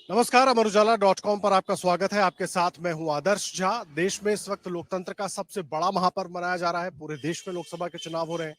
नमस्कार, अमर उजाला.com पर आपका स्वागत है। आपके साथ मैं हूं आदर्श झा। देश में इस वक्त लोकतंत्र का सबसे बड़ा महापर्व मनाया जा रहा है। पूरे देश में लोकसभा के चुनाव हो रहे हैं।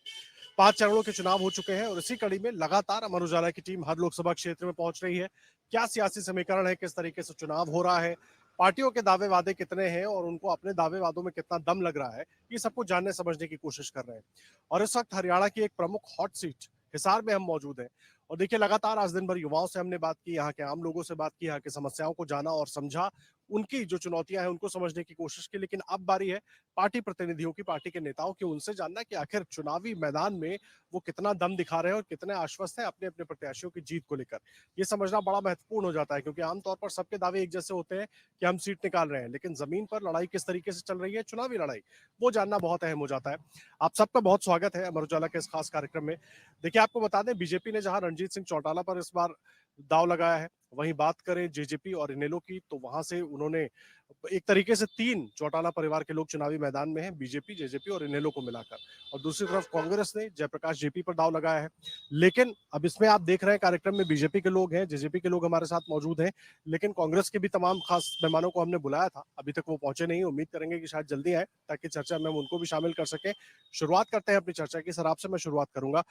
5 चरणों के चुनाव हो चुके हैं और इसी कड़ी में लगातार अमर उजाला की टीम हर लोकसभा क्षेत्र में पहुंच रही है। क्या सियासी समीकरण है, किस तरीके से चुनाव हो रहा है, पार्टियों के दावे वादे कितने हैं और उनको अपने दावे वादों में कितना दम लग रहा है, ये सब कुछ जानने समझने की कोशिश कर रहे हैं। और इस वक्त हरियाणा की एक प्रमुख हॉट सीट हिसार में हम मौजूद हैं। और देखिए, लगातार आज दिन भर युवाओं से हमने बात की, यहाँ के आम लोगों से बात की, यहाँ की समस्याओं को जाना और समझा, उनकी जो चुनौतियां हैं उनको समझने की कोशिश की। लेकिन अब बारी है पार्टी प्रतिनिधियों की, पार्टी के नेताओं की, उनसे जानना कि आखिर चुनावी मैदान में वो कितना दम दिखा रहे हैं और कितने आश्वस्त हैं अपने अपने प्रत्याशियों की जीत को लेकर। ये समझना बड़ा महत्वपूर्ण हो जाता है, क्योंकि आमतौर पर सबके दावे एक जैसे होते हैं कि हम सीट निकाल रहे हैं, लेकिन जमीन पर लड़ाई किस तरीके से चल रही है, चुनावी लड़ाई, वो जानना बहुत अहम हो जाता है। आप सबका बहुत स्वागत है अमर उजाला के इस खास कार्यक्रम में। देखिए, आपको बता दें, बीजेपी ने जहां रणजीत सिंह चौटाला पर इस बार दाव लगाया है, वहीं बात करें जेजेपी और इनेलो की, तो वहां से उन्होंने एक तरीके से 3 चौटाला परिवार के लोग चुनावी मैदान में हैं, बीजेपी, जेजेपी और इनेलो को मिलाकर। और दूसरी तरफ कांग्रेस ने जयप्रकाश जेपी पर दाव लगाया है। लेकिन अब इसमें आप देख रहे हैं कार्यक्रम में बीजेपी के लोग हैं, जेजेपी के लोग हमारे साथ मौजूद हैं, लेकिन कांग्रेस के भी तमाम खास मेहमानों को हमने बुलाया था, अभी तक वो पहुंचे नहीं। उम्मीद करेंगे कि शायद जल्दी आए ताकि चर्चा में हम उनको भी शामिल कर सकें। शुरुआत करते हैं अपनी चर्चा की। सर, आपसे मैं शुरुआत करूंगा।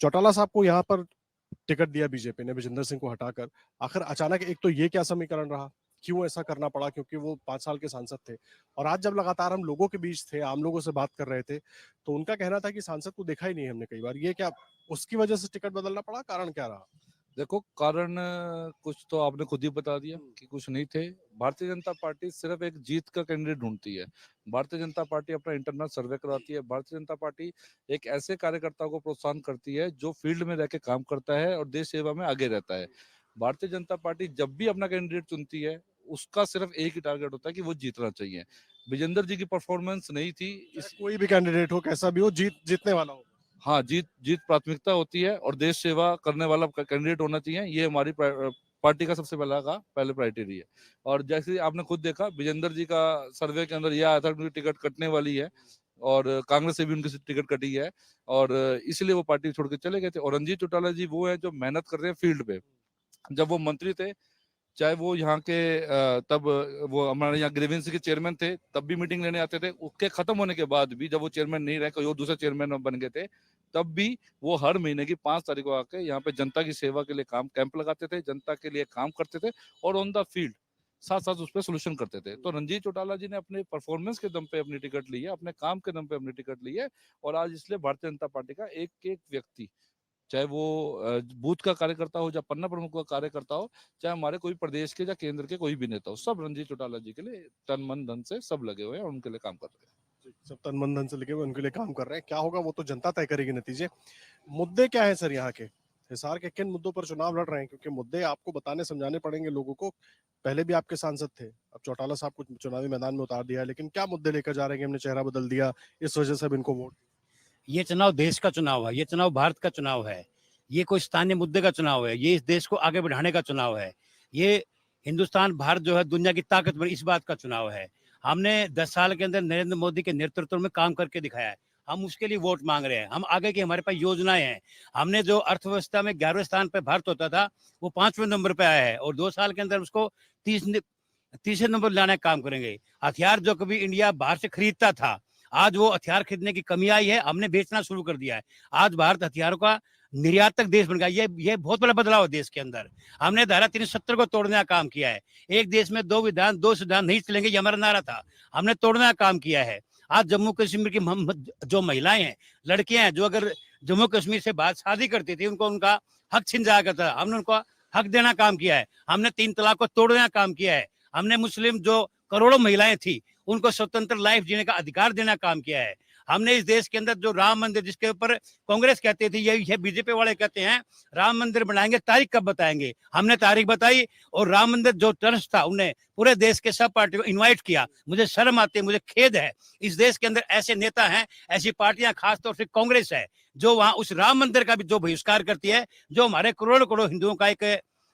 चौटाला साहब को यहाँ पर टिकट दिया बीजेपी ने विजेंद्र सिंह को हटाकर, आखिर अचानक एक तो ये क्या समीकरण रहा, क्यों ऐसा करना पड़ा? क्योंकि वो 5 साल के सांसद थे और आज जब लगातार हम लोगों के बीच थे, आम लोगों से बात कर रहे थे, तो उनका कहना था कि सांसद को देखा ही नहीं हमने कई बार। ये क्या उसकी वजह से टिकट बदलना पड़ा? कारण क्या रहा? देखो, कारण कुछ तो आपने खुद ही बता दिया कि कुछ नहीं थे। भारतीय जनता पार्टी सिर्फ एक जीत का कैंडिडेट ढूंढती है। भारतीय जनता पार्टी अपना इंटरनल सर्वे कराती है। भारतीय जनता पार्टी एक ऐसे कार्यकर्ता को प्रोत्साहन करती है जो फील्ड में रह के काम करता है और देश सेवा में आगे रहता है। भारतीय जनता पार्टी जब भी अपना कैंडिडेट चुनती है, उसका सिर्फ एक ही टारगेट होता है कि वो जीतना चाहिए। विजेंद्र जी की परफॉर्मेंस नहीं थी चाहे कोई भी कैंडिडेट हो, कैसा भी हो, जीतने वाला हो। हाँ, जीत जीत प्राथमिकता होती है और देश सेवा करने वाला कैंडिडेट होना चाहिए। ये हमारी पार्टी का सबसे पहले प्राइटेरिया है। और जैसे आपने खुद देखा, विजेंद्र जी का सर्वे के अंदर यह आया था कि उनकी टिकट कटने वाली है और कांग्रेस से भी उनकी टिकट कटी है और इसलिए वो पार्टी छोड़ के चले गए थे। और रणजीत चौटाला जी वो है जो मेहनत कर रहे हैं फील्ड पे। जब वो मंत्री थे, चाहे वो यहाँ के तब वो हमारे यहाँ ग्रीवेंस के चेयरमैन थे, तब भी मीटिंग लेने आते थे। उसके खत्म होने के बाद भी, जब वो चेयरमैन नहीं रहे, कोई और दूसरे चेयरमैन बन गए थे, तब भी वो हर महीने की 5 तारीख को आके यहाँ पे जनता की सेवा के लिए कैंप लगाते थे, जनता के लिए काम करते थे और ऑन द फील्ड साथ साथ उस पर सोल्यूशन करते थे। तो रणजीत चौटाला जी ने अपने परफॉर्मेंस के दम पे अपनी टिकट ली है, अपने काम के दम पे अपनी टिकट ली है। और आज इसलिए भारतीय जनता पार्टी का एक एक व्यक्ति, चाहे वो बूथ का कार्यकर्ता हो, या पन्ना प्रमुख का कार्यकर्ता हो, चाहे हमारे कोई प्रदेश के या केंद्र के कोई भी नेता हो, सब रणजीत चौटाला जी के लिए तन मन धन से सब लगे हुए हैं और उनके लिए काम कर रहे हैं। सब तन मन धन से लगे हुए उनके लिए काम कर रहे हैं। क्या होगा वो तो जनता तय करेगी नतीजे। मुद्दे क्या है सर यहाँ के? हिसार के किन मुद्दों पर चुनाव लड़ रहे हैं? क्योंकि मुद्दे आपको बताने समझाने पड़ेंगे लोगों को। पहले भी आपके सांसद थे, अब चौटाला साहब को चुनावी मैदान में उतार दिया है, लेकिन क्या मुद्दे लेकर जा रहे हैं कि हमने चेहरा बदल दिया, इस वजह से अब इनको वोट? ये चुनाव देश का चुनाव है, ये चुनाव भारत का चुनाव है, ये कोई स्थानीय मुद्दे का चुनाव है, ये इस देश को आगे बढ़ाने का चुनाव है, ये हिंदुस्तान भारत जो है दुनिया की ताकत बड़ी, इस बात का चुनाव है। हमने 10 साल के अंदर नरेंद्र मोदी के नेतृत्व में काम करके दिखाया है, हम उसके लिए वोट मांग रहे हैं। हम आगे की हमारे पास योजनाएं हैं। हमने जो अर्थव्यवस्था में 11वें स्थान पर भारत होता था, वो 5वें नंबर पे आया है और 2 साल के अंदर उसको 30 नंबर लाने का काम करेंगे। हथियार जो कभी इंडिया बाहर से खरीदता था, आज वो हथियार खरीदने की कमी आई है, हमने बेचना शुरू कर दिया है। आज भारत हथियारों का निर्यातक देश बन गया। ये बहुत बड़ा बदलाव है देश के अंदर। हमने धारा 370 को तोड़ने का काम किया है। एक देश में 2 विधान 2 संविधान नहीं चलेंगे, ये हमारा नारा था, हमने तोड़ने का काम किया है। आज जम्मू कश्मीर की जो महिलाएं हैं, लड़कियां हैं, जो अगर जम्मू कश्मीर से बात शादी करती थी, उनको उनका हक छिन जाया करता था, हमने उनको हक देना काम किया है। हमने 3 तलाक को तोड़ने का काम किया है। हमने मुस्लिम जो करोड़ों महिलाएं थी, उनको स्वतंत्र लाइफ जीने का अधिकार देना काम किया है। हमने इस देश के अंदर जो राम मंदिर, जिसके ऊपर कांग्रेस कहती थी, ये बीजेपी वाले कहते हैं राम मंदिर बनाएंगे, तारीख कब बताएंगे, हमने तारीख बताई। और राम मंदिर जो ट्रस्ट था, उन्हें पूरे देश के सब पार्टी को इन्वाइट किया। मुझे शर्म आती है, मुझे खेद है, इस देश के अंदर ऐसे नेता हैं, ऐसी पार्टियां, खासतौर से कांग्रेस है, जो वहां उस राम मंदिर का भी जो बहिष्कार करती है, जो हमारे करोड़ों करोड़ हिंदुओं का एक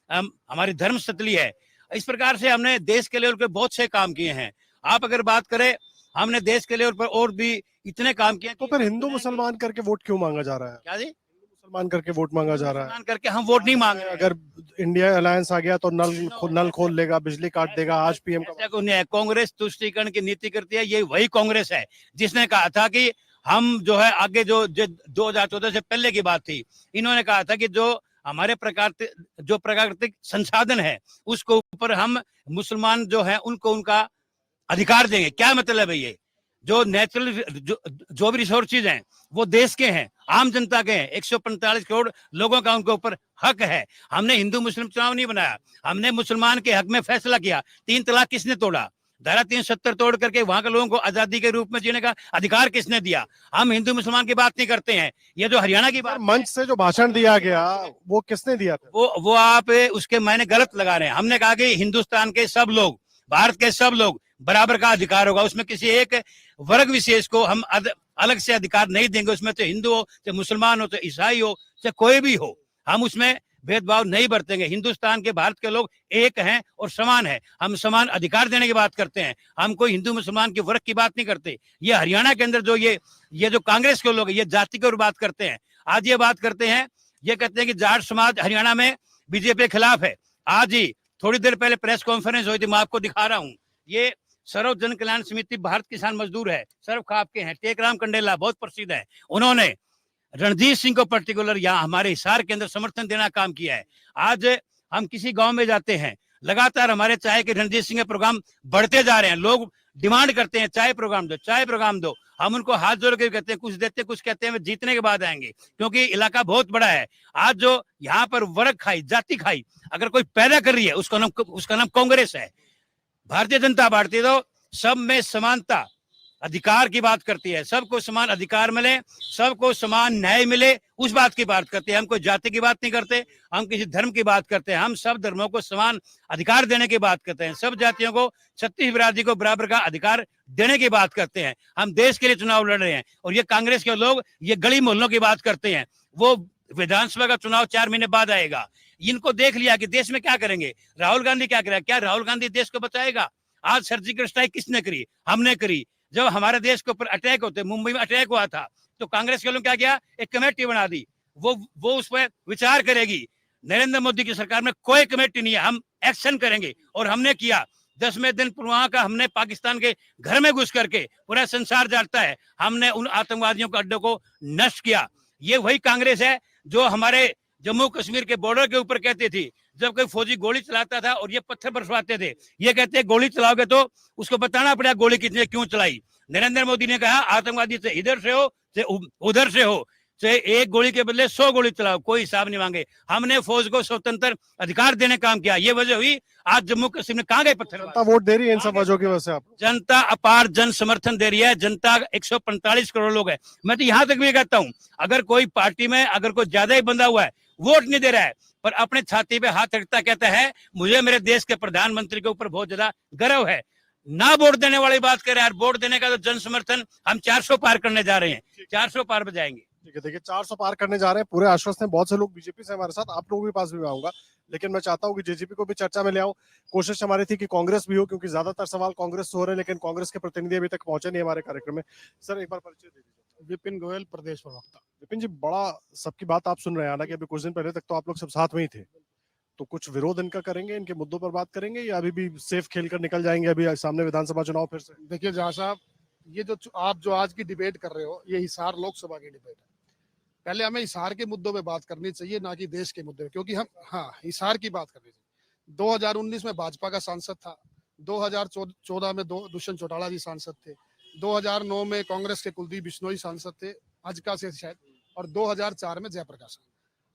हमारी धर्म स्थली है। इस प्रकार से हमने देश के लेवल पे बहुत से काम किए हैं। आप अगर बात करें, हमने देश के लेवल पर और भी इतने काम किए। तो फिर हिंदू मुसलमान करके वोट क्यों मांगा जा रहा है? क्या जी? मान करके वोट मांगा जा रहा है। मान करके हम वोट नहीं मांग रहे हैं। अगर इंडिया अलायंस आ गया तो नल खोल लेगा, बिजली काट देगा। आज पीएम का ऐसा कुछ नहीं है। कांग्रेस तुष्टीकरण की नीति करती है। ये वही कांग्रेस है जिसने कहा था कि हम जो है आगे जो 2014 से पहले की बात थी, इन्होंने कहा था कि जो हमारे प्राकृतिक संसाधन है उसको ऊपर हम मुसलमान जो है उनको उनका अधिकार देंगे। क्या मतलब है? ये जो नेचुरल जो भी रिसोर्सेज हैं वो देश के हैं, आम जनता के हैं। 145 करोड़ लोगों का उनके ऊपर हक है। हमने हिंदू मुस्लिम चुनाव नहीं बनाया, हमने मुसलमान के हक में फैसला किया। 3 तलाक किसने तोड़ा? धारा 370 तोड़ करके वहां के लोगों को आजादी के रूप में जीने का अधिकार किसने दिया? हम हिंदू मुसलमान की बात नहीं करते हैं। ये जो हरियाणा की बात मंच से जो भाषण दिया गया वो किसने दिया था? वो आप उसके मायने गलत लगा रहे हैं। हमने कहा कि हिंदुस्तान के सब लोग, भारत के सब लोग बराबर का अधिकार होगा। उसमें किसी एक वर्ग विशेष को हम अलग से अधिकार नहीं देंगे। उसमें तो हिंदू हो, चाहे मुसलमान हो, चाहे ईसाई हो, चाहे कोई भी हो, हम उसमें भेदभाव नहीं बरतेंगे। हिंदुस्तान के, भारत के लोग एक हैं और समान है। हम समान अधिकार देने की बात करते हैं। हम कोई हिंदू मुसलमान के वर्ग की बात नहीं करते। ये हरियाणा के अंदर जो ये जो कांग्रेस के लोग हैं, ये जाति की ओर बात करते हैं। आज ये बात करते हैं, ये कहते हैं कि जाट समाज हरियाणा में बीजेपी के खिलाफ है। आज ही थोड़ी देर पहले प्रेस कॉन्फ्रेंस हुई थी, मैं आपको दिखा रहा हूँ। ये सर्व जन कल्याण समिति भारत किसान मजदूर है, सर्व खाप के हैं, टेकराम कंडेला बहुत प्रसिद्ध है। उन्होंने रणजीत सिंह को पर्टिकुलर यहाँ हमारे हिसार के अंदर समर्थन देना काम किया है। आज हम किसी गांव में जाते हैं, लगातार हमारे चाय के रणजीत सिंह के प्रोग्राम बढ़ते जा रहे हैं। लोग डिमांड करते हैं चाय प्रोग्राम दो, चाय प्रोग्राम दो। हम उनको हाथ जोड़ के कहते हैं, कुछ देते कुछ कहते हैं जीतने के बाद आएंगे, क्योंकि इलाका बहुत बड़ा है। आज जो यहाँ पर वर्ग खाई, जाति खाई अगर कोई पैदा कर रही है, उसका नाम कांग्रेस है। भारतीय जनता पार्टी तो सब में समानता, अधिकार की बात करती है। सबको समान अधिकार मिले, सबको समान न्याय मिले, उस बात की बात करते हैं। हम कोई जाति की बात नहीं करते, हम किसी धर्म की बात करते हैं। हम सब धर्मों को समान अधिकार देने की बात करते हैं। सब जातियों को, छत्तीस बिरादरी को बराबर का अधिकार देने की बात करते हैं। हम देश के लिए चुनाव लड़ रहे हैं। और ये कांग्रेस के लोग ये गली मोहल्लों की बात करते हैं। वो विधानसभा का चुनाव 4 महीने बाद आएगा। इनको देख लिया कि देश में क्या करेंगे। राहुल गांधी क्या करेगा? क्या राहुल गांधी देश को बचाएगा? आज सर्जिकल स्ट्राइक किसने करी? हमने करी। जब हमारे देश के ऊपर अटैक होते, मुंबई में अटैक हुआ था, तो कांग्रेस के लोग क्या किया? एक कमेटी बना दी। वो उस पर विचार करेगी। नरेंद्र मोदी की सरकार में कोई कमेटी नहीं है, हम एक्शन करेंगे। और हमने किया। 10वें दिन पुलवामा का हमने पाकिस्तान के घर में घुस करके, पूरा संसार जानता है, हमने उन आतंकवादियों के अड्डों को नष्ट किया। ये वही कांग्रेस है जो हमारे जम्मू कश्मीर के बॉर्डर के ऊपर कहती थी, जब कोई फौजी गोली चलाता था और ये पत्थर बरसवाते थे, ये कहते हैं गोली चलाओगे तो उसको बताना पड़ेगा गोली कितने क्यों चलाई। नरेंद्र मोदी ने कहा आतंकवादी से इधर से हो, से उधर से हो, से एक गोली के बदले 100 गोली चलाओ, कोई हिसाब नहीं मांगे। हमने फौज को स्वतंत्र अधिकार देने का काम किया। ये वजह हुई आज जम्मू कश्मीर में कहाँ गए पत्थर? जनता वोट दे रही है इन सब वजहों की वजह से। आप जनता अपार जन समर्थन दे रही है। जनता 145 करोड़ लोग है। मैं तो यहाँ तक भी कहता हूँ, अगर कोई पार्टी में अगर कोई ज्यादा ही बंधा हुआ है, वोट नहीं दे रहा है, पर अपने छाती पे हाथ रखता कहता है मुझे मेरे देश के प्रधानमंत्री के ऊपर बहुत ज्यादा गर्व है, ना वोट देने वाली बात कर रहे हैं। वोट देने का तो जन समर्थन हम 400 पार करने जा रहे हैं, 400 पार पे जाएंगे। ठीक है, देखिए 400 पार करने जा रहे हैं, पूरे आश्वस्त हैं। बहुत से लोग बीजेपी से हमारे साथ, आप लोगों के पास भी आऊंगा, लेकिन मैं चाहता हूं कि जेजेपी को भी चर्चा में ले आऊं। कोशिश हमारी थी कि कांग्रेस भी हो, क्योंकि ज्यादातर सवाल कांग्रेस से हो रहे हैं, लेकिन कांग्रेस के प्रतिनिधि अभी तक पहुंचे नहीं हमारे कार्यक्रम में। सर एक बार परिचय दे दीजिए। विपिन गोयल, प्रदेश प्रवक्ता। विपिन जी, बड़ा सबकी बात आप सुन रहे हैं, हालांकि अभी कुछ दिन पहले तक तो आप लोग सब साथ में ही थे, तो कुछ विरोध इनका करेंगे, इनके मुद्दों पर बात करेंगे, या अभी भी सेफ खेल कर निकल जाएंगे? अभी सामने विधानसभा चुनाव फिर से। देखिए जहाँ साहब, ये जो आप जो आज की डिबेट कर रहे हो, ये हिसार लोकसभा की डिबेट है। पहले हमें हिसार के मुद्दों पे बात करनी चाहिए, ना कि देश के मुद्दे पे, क्योंकि हम हिसार की बात करनी चाहिए। 2019 में भाजपा का सांसद था, 2014 में दुष्यंत चौटाला जी सांसद थे, 2009 में कांग्रेस के कुलदीप बिश्नोई सांसद थे, अजका से शायद, और 2004 में जयप्रकाश।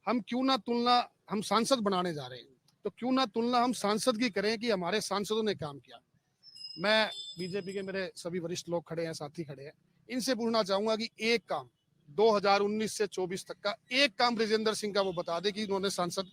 हम क्यों ना तुलना, हम सांसद बनाने जा रहे हैं तो क्यों ना तुलना हम सांसद की करें कि हमारे सांसदों ने काम किया। मैं बीजेपी के, मेरे सभी वरिष्ठ लोग खड़े हैं, साथी खड़े हैं, इनसे पूछना चाहूंगा कि एक काम 2019 से 24 तक का एक काम ब्रिजेंद्र सिंह का वो बता दे कि उन्होंने सांसद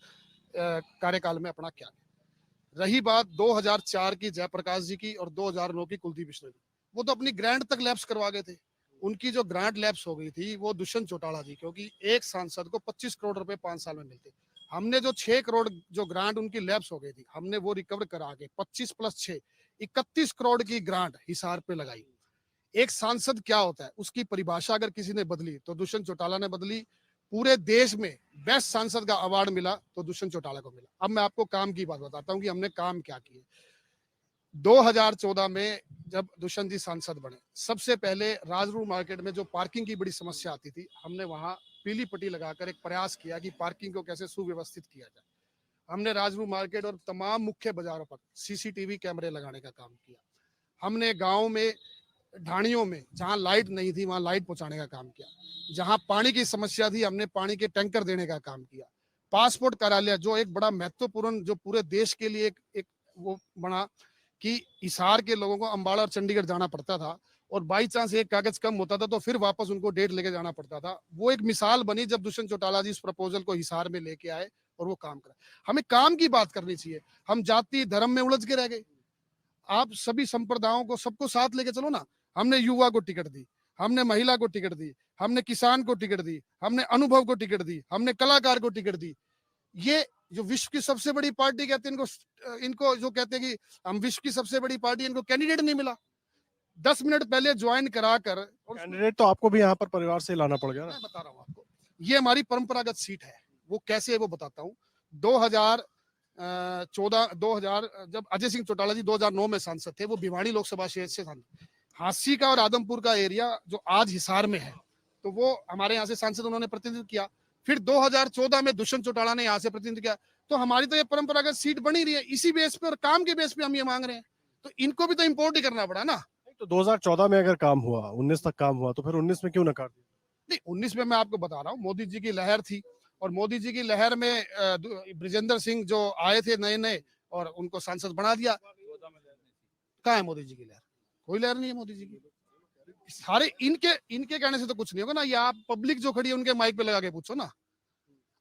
कार्यकाल में अपना क्या किया। रही बात 2004 की जयप्रकाश जी की और 2009 की कुलदीप बिश्नोई, वो तो अपनी ग्रांट तक लैप्स करवा गए थे। उनकी जो ग्रांट लैप्स हो गई थी वो दुष्यंत चौटाला जी, क्योंकि एक सांसद को 25 करोड़ रुपए 5 साल में मिलते। हमने जो 6 करोड़ जो ग्रांट उनकी लैप्स हो गई थी, हमने वो रिकवर करा के 25 + 6 31 करोड़ की ग्रांट हिसार पे लगाई। एक सांसद क्या होता है, उसकी परिभाषा अगर किसी ने बदली तो दुष्यंत चौटाला ने बदली, पूरे देश में बेस्ट सांसद का अवार्ड मिला तो दुष्यंत चौटाला को मिला। अब मैं आपको काम की बात बताता हूँ कि हमने काम क्या किए। 2014 में जब दुष्यंत जी सांसद बने, सबसे पहले राजरू मार्केट में जो पार्किंग की बड़ी समस्या आती थी, हमने वहां पीली पट्टी लगाकर एक प्रयास किया कि पार्किंग को कैसे सुव्यवस्थित किया जाए। हमने राजरू मार्केट और तमाम मुख्य बाजारों पर सीसीटीवी कैमरे लगाने का काम किया। हमने गांव में ढाणियों में जहां लाइट नहीं थी वहां लाइट पहुंचाने का काम किया। जहां पानी की समस्या थी हमने पानी के टैंकर देने का काम किया। पासपोर्ट कार्यालय जो एक बड़ा महत्वपूर्ण, जो पूरे देश के लिए एक वो बना कि हिसार के लोगों को अम्बाड़ा और चंडीगढ़ जाना पड़ता था और बाई चांस एक कागज कम होता था तो फिर वापस उनको डेट लेके जाना पड़ता था। वो एक मिसाल बनी जब दुष्यंत चौटाला जी इस प्रपोजल को हिसार में लेके आए और वो काम करा। हमें काम की बात करनी चाहिए। हम जाति धर्म में उलझ के रह गए। आप सभी संप्रदायों को, सबको साथ लेके चलो ना। हमने युवा को टिकट दी, हमने महिला को टिकट दी, हमने किसान को टिकट दी, हमने अनुभव को टिकट दी, हमने कलाकार को टिकट दी। ये जो विश्व की सबसे बड़ी पार्टी कहते हैं इनको जो कहते हैं कि हम विश्व की सबसे बड़ी पार्टी, इनको कैंडिडेट नहीं मिला। 10 मिनट पहले ज्वाइन कराकर, और कैंडिडेट तो आपको भी यहाँ पर परिवार से लाना पड़ गया ना। मैं बता रहा हूँ आपको, ये हमारी परंपरागत सीट है। वो कैसे है वो बताता हूँ। 2000 जब अजय सिंह चौटाला जी 2009 में सांसद थे, वो भिवाड़ी लोकसभा क्षेत्र से सांसद। हांसी का और आदमपुर का एरिया जो आज हिसार में है, तो वो हमारे यहाँ से सांसद उन्होंने प्रतिनिधित्व किया। फिर 2014 में दुष्यंत चौटाला ने यहाँ से प्रतिनिधित्व किया। तो हमारी तो ये परंपरागत सीट बनी रही है। इसी बेस पे और काम के बेस पे हम ये मांग रहे हैं, तो इनको भी तो इम्पोर्ट ही करना पड़ा ना। तो 2014 में अगर काम हुआ, 19 तक काम हुआ, तो फिर 19 में क्यों नकार दिया? नहीं, 19 में मैं आपको बता रहा हूँ, मोदी जी की लहर थी और मोदी जी की लहर में ब्रिजेंद्र सिंह जो आए थे नए नए और उनको सांसद बना दिया। कहाँ है मोदी जी की लहर? कोई लहर नहीं है मोदी जी की। सारे इनके कहने से तो कुछ नहीं होगा ना। ये आप पब्लिक जो खड़ी है उनके माइक पे लगा के पूछो ना।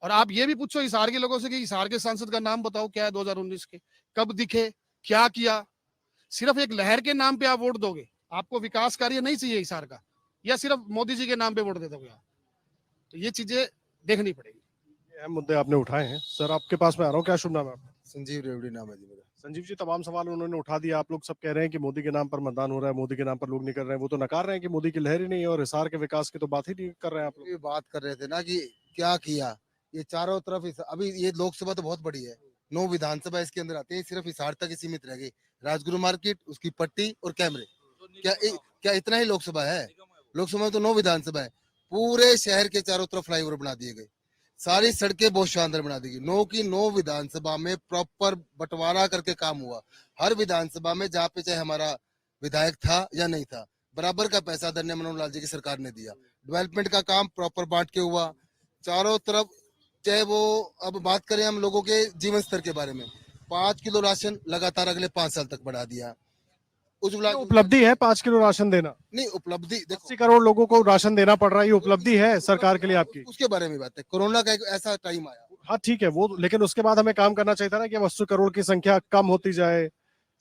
और आप ये भी पूछो हिसार के लोगों से कि हिसार के सांसद का नाम बताओ क्या है 2019 के, कब दिखे, क्या किया। सिर्फ एक लहर के नाम पे आप वोट दोगे? आपको विकास कार्य नहीं चाहिए हिसार का, या सिर्फ मोदी जी के नाम पे वोट दे दोगे आप? तो ये चीजें देखनी पड़ेगी। अहम मुद्दे आपने उठाए हैं। सर आपके पास में आ रहा हूँ, क्या शुभ नाम है आपका? संजीव रेवड़ी नाम है जी मेरा। संजीव जी, तमाम सवाल उन्होंने उठा दिया। आप लोग सब कह रहे हैं कि मोदी के नाम पर मतदान हो रहा है, मोदी के नाम पर लोग नहीं कर रहे हैं। वो तो नकार रहे हैं कि मोदी की लहर ही नहीं है और हिसार के विकास की तो बात ही नहीं कर रहे हैं आप लोग। ये बात कर रहे थे ना कि क्या किया, ये चारों तरफ अभी ये लोकसभा तो बहुत बड़ी है, 9 विधानसभा इसके अंदर आते हैं, सिर्फ हिसार तक ही सीमित रह गई। राजगुरु मार्केट, उसकी पट्टी और कैमरे, क्या इतना ही लोकसभा है? लोकसभा में तो 9 विधानसभा है। पूरे शहर के चारों तरफ फ्लाईओवर बना दिए गए, सारी सड़कें बहुत शानदार बना दी गई। 9 की 9 विधानसभा में प्रॉपर बंटवारा करके काम हुआ। हर विधानसभा में जहाँ पे चाहे हमारा विधायक था या नहीं था, बराबर का पैसा आदरणीय मनोहर लाल जी की सरकार ने दिया। डेवलपमेंट का काम प्रॉपर बांट के हुआ चारों तरफ। चाहे वो अब बात करें हम लोगों के जीवन स्तर के बारे में, 5 किलो राशन लगातार अगले 5 साल तक बढ़ा दिया। उज्ज्वला उपलब्धि है 5 किलो राशन देना? नहीं, उपलब्धि देखो, 80 करोड़ लोगों को राशन देना पड़ रहा है, ये उपलब्धि है सरकार के लिए आपकी? उसके बारे में बात है। कोरोना का एक ऐसा टाइम आया, हाँ ठीक है वो, लेकिन उसके बाद हमें काम करना चाहिए था ना कि 80 करोड़ की संख्या कम होती जाए।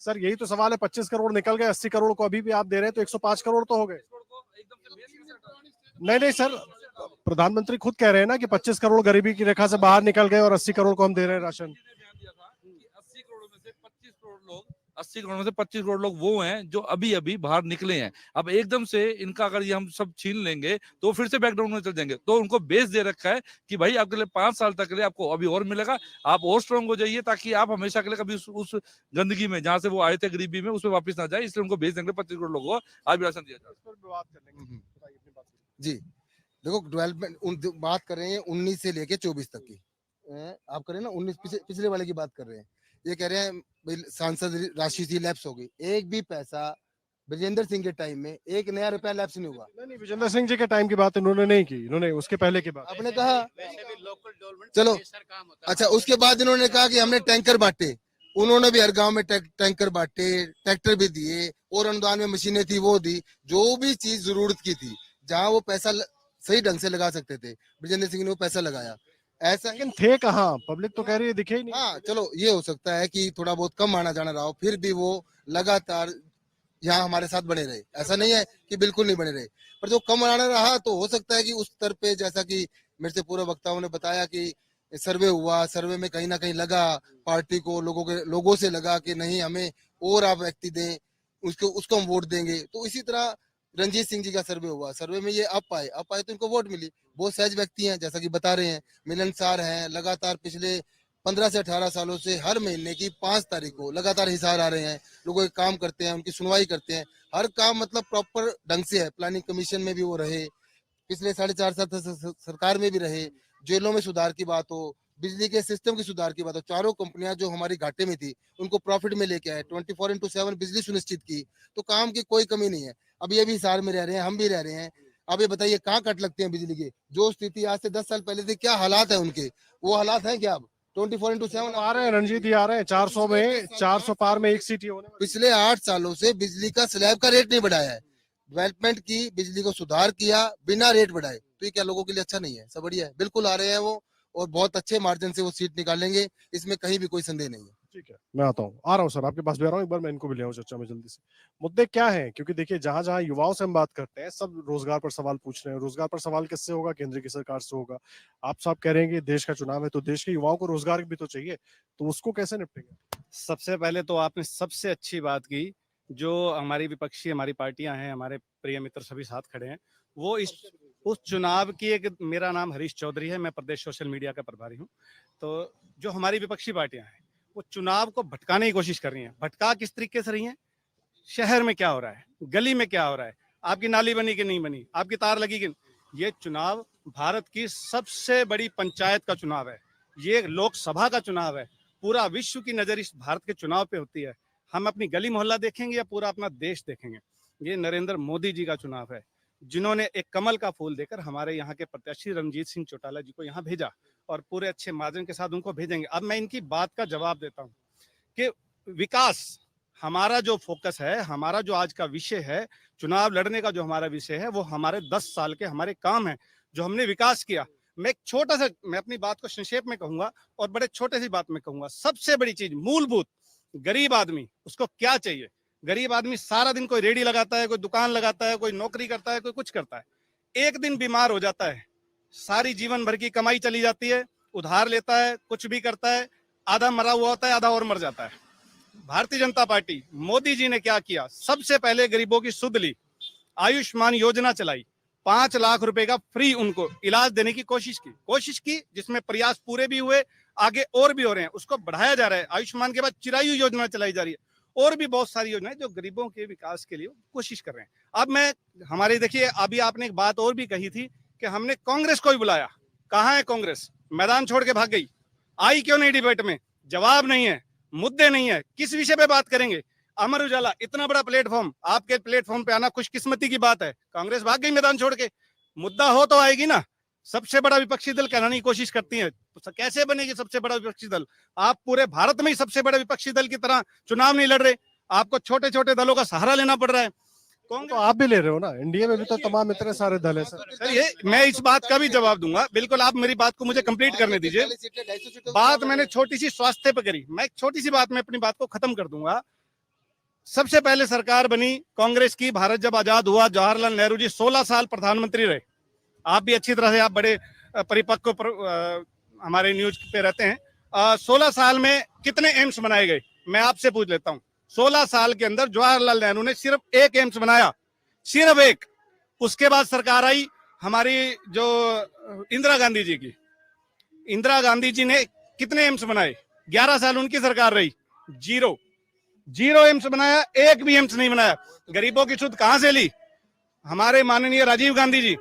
सर यही तो सवाल है। 25 करोड़ निकल गए, 80 करोड़ को अभी भी आप दे रहे हैं, तो 105 करोड़ तो हो गए। नहीं सर, प्रधानमंत्री खुद कह रहे हैं ना कि 25 करोड़ गरीबी की रेखा से बाहर निकल गए और 80 करोड़ को हम दे रहे हैं राशन। 80 करोड़ में से 25 करोड़ लोग वो हैं जो अभी अभी बाहर निकले हैं। अब एकदम से इनका अगर ये हम सब छीन लेंगे तो फिर से बैकग्राउंड में चल जाएंगे। तो उनको बेस दे रखा है कि भाई आपके लिए 5 साल तक के लिए आपको अभी और मिलेगा, आप और स्ट्रांग हो जाइए ताकि आप हमेशा के लिए कभी उस गंदगी में जहां से वो आए थे गरीबी में उसमें वापस ना जाए। इसलिए उनको बेस देंगे 25 करोड़ लोगों को आज भी राशन दिया जाए। जी देखो, डेवलपमेंट बात कर रहे हैं 19 से लेके 24 तक की। आप कर रहे हैं ना 19 पिछले वाले की बात कर रहे हैं। ये कह रहे हैं सांसद राशि से लैप्स हो गई। एक भी पैसा ब्रजेंद्र सिंह के टाइम में एक नया रुपया लैप्स नहीं हुआ। नहीं, विजेंद्र सिंह जी के टाइम की बात इन्होंने नहीं की, इन्होंने उसके पहले की बात। आपने कहा चलो अच्छा, उसके बाद इन्होंने कहा कि हमने टैंकर बांटे। उन्होंने भी हर गांव में टैंकर बांटे, ट्रैक्टर भी दिए और अनुदान में मशीनें थी वो दी। जो भी चीज जरूरत की थी, जहां वो पैसा सही ढंग से लगा सकते थे, ब्रजेंद्र सिंह ने वो पैसा लगाया। ऐसा लेकिन थे कहाँ? पब्लिक तो कह रही है दिखे ही नहीं। हाँ चलो, ये हो सकता है कि थोड़ा बहुत कम आना जाना रहा हो, फिर भी वो लगातार यहाँ हमारे साथ बने रहे। ऐसा नहीं है कि बिल्कुल नहीं बने रहे, पर जो कम आना रहा तो हो सकता है कि उस स्तर पे, जैसा कि मेरे से पूर्व वक्ताओं ने बताया कि सर्वे हुआ, सर्वे में कहीं ना कहीं लगा पार्टी को, लोगों से लगा कि नहीं हमें और आप व्यक्ति दें, उसको हम वोट देंगे। तो इसी तरह रंजीत सिंह जी का सर्वे हुआ, सर्वे में ये अप आए तो इनको वोट मिली। बहुत सहज व्यक्ति हैं, जैसा कि बता रहे हैं, मिलनसार हैं, लगातार पिछले 15 से 18 सालों से हर महीने की 5 तारीख को लगातार हिसार आ रहे हैं, लोगों के काम करते हैं, उनकी सुनवाई करते हैं, हर काम मतलब प्रॉपर ढंग से है। प्लानिंग कमीशन में भी वो रहे, पिछले 4.5 साल सरकार में भी रहे, जेलों में सुधार की बात हो, बिजली के सिस्टम की सुधार की बात हो, चारों कंपनियां जो हमारी घाटे में थी उनको प्रॉफिट में लेके आए, 24/7 बिजली सुनिश्चित की, तो काम की कोई कमी नहीं है। अब ये भी हिसार में रह रहे हैं, हम भी रह रहे हैं। अब ये बताइए कहाँ कट लगते हैं बिजली के? जो स्थिति आज से 10 साल पहले थी, क्या हालात है उनके, वो हालात हैं क्या अब? 24/7 आ रहे हैं रणजीत जी, आ रहे हैं 400 में, 400 पार में एक सीट ही होने वाली। पिछले 8 सालों से बिजली का स्लैब का रेट नहीं बढ़ाया है, डेवलपमेंट की, बिजली को सुधार किया बिना रेट बढ़ाए, तो ये क्या लोगों के लिए अच्छा नहीं है? सब बढ़िया है, बिल्कुल आ रहे हैं वो, और बहुत अच्छे मार्जिन से वो सीट निकालेंगे, इसमें कहीं भी कोई संदेह नहीं है। ठीक है, मैं आता हूँ, आ रहा हूँ सर, आपके पास भी आ रहा हूँ, एक बार मैं इनको भी ले आऊँ चर्चा में जल्दी से। मुद्दे क्या हैं? क्योंकि देखिए जहां जहां युवाओं से हम बात करते हैं, सब रोजगार पर सवाल पूछ रहे हैं। रोजगार पर सवाल किससे होगा? केंद्र की सरकार से होगा। आप साहब कह रहे हैं कि देश का चुनाव है, तो देश के युवाओं को रोजगार भी तो चाहिए, तो उसको कैसे निपटेंगे? सबसे पहले तो आपने सबसे अच्छी बात की, जो हमारी विपक्षी हमारी पार्टियां हैं, हमारे प्रिय मित्र सभी साथ खड़े हैं, वो इस उस चुनाव की एक, मेरा नाम हरीश चौधरी है, मैं प्रदेश सोशल मीडिया का प्रभारी हूं। तो जो हमारी विपक्षी पार्टियां हैं, वो चुनाव को भटकाने की कोशिश कर रही हैं। भटका किस तरीके से रही हैं? शहर में क्या हो रहा है, गली में क्या हो रहा है, आपकी नाली बनी कि नहीं बनी, आपकी तार लगी कि नहीं। ये चुनाव भारत की सबसे बड़ी पंचायत का चुनाव है, ये लोकसभा का चुनाव है। पूरा विश्व की नजर इस भारत के चुनाव पे होती है। हम अपनी गली मोहल्ला देखेंगे या पूरा अपना देश देखेंगे? ये नरेंद्र मोदी जी का चुनाव है, जिन्होंने एक कमल का फूल देकर हमारे यहाँ के प्रत्याशी रणजीत सिंह चौटाला जी को यहाँ भेजा, और पूरे अच्छे मार्जिन के साथ उनको भेजेंगे। अब मैं इनकी बात का जवाब देता हूँ कि विकास हमारा जो फोकस है, हमारा जो आज का विषय है, चुनाव लड़ने का जो हमारा विषय है, वो हमारे 10 साल के हमारे काम है, जो हमने विकास किया। मैं एक छोटा सा, मैं अपनी बात को संक्षेप में कहूंगा और बड़े छोटे सी बात में कहूंगा। सबसे बड़ी चीज मूलभूत, गरीब आदमी उसको क्या चाहिए? गरीब आदमी सारा दिन कोई रेडी लगाता है, कोई दुकान लगाता है, कोई नौकरी करता है, कोई कुछ करता है, एक दिन बीमार हो जाता है, सारी जीवन भर की कमाई चली जाती है, उधार लेता है, कुछ भी करता है, आधा मरा हुआ होता है, आधा और मर जाता है। भारतीय जनता पार्टी, मोदी जी ने क्या किया? सबसे पहले गरीबों की सुध ली, आयुष्मान योजना चलाई, 5 लाख रुपए का फ्री उनको इलाज देने की कोशिश की, जिसमें प्रयास पूरे भी हुए, आगे और भी हो रहे हैं, उसको बढ़ाया जा रहा है। आयुष्मान के बाद चिरायु योजना चलाई जा रही है, और भी बहुत सारी योजनाएं जो गरीबों के विकास के लिए कोशिश कर रहे हैं। अब मैं, हमारे देखिए, अभी आपने एक बात और भी कही थी कि हमने कांग्रेस को भी बुलाया। कहाँ है कांग्रेस? मैदान छोड़ के भाग गई, आई क्यों नहीं डिबेट में? जवाब नहीं है, मुद्दे नहीं है, किस विषय पे बात करेंगे? अमर उजाला इतना बड़ा प्लेटफॉर्म, आपके प्लेटफॉर्म पे आना खुशकिस्मती की बात है, कांग्रेस भाग गई मैदान छोड़ के। मुद्दा हो तो आएगी ना। सबसे बड़ा विपक्षी दल कहलाने की कोशिश करती है, तो कैसे बनेगी सबसे बड़ा विपक्षी दल? आप पूरे भारत में ही सबसे बड़े विपक्षी दल की तरह चुनाव नहीं लड़ रहे, आपको छोटे छोटे दलों का सहारा लेना पड़ रहा है। तो आप भी ले रहे हो ना, इंडिया में भी तो तमाम इतने सारे दल है सर। ये मैं इस बात का भी जवाब दूंगा, बिल्कुल, आप मेरी बात को मुझे कंप्लीट करने दीजिए। बात मैंने छोटी सी स्वास्थ्य पे करी, मैं एक छोटी सी बात में अपनी बात को खत्म कर दूंगा। सबसे पहले सरकार बनी कांग्रेस की, भारत जब आजाद हुआ, जवाहरलाल नेहरू जी 16 साल प्रधानमंत्री रहे। आप भी अच्छी तरह से, आप बड़े परिपक्व हमारे न्यूज पे रहते हैं। 16 साल में कितने एम्स बनाए गए? मैं आपसे पूछ लेता हूँ। 16 साल के अंदर जवाहरलाल नेहरू ने सिर्फ एक एम्स बनाया, सिर्फ एक। उसके बाद सरकार आई हमारी जो इंदिरा गांधी जी की, इंदिरा गांधी जी ने कितने एम्स बनाए? 11 साल उनकी सरकार रही, जीरो एम्स बनाया, एक भी एम्स नहीं बनाया। गरीबों की सुध कहां से ली? हमारे माननीय राजीव गांधी जी,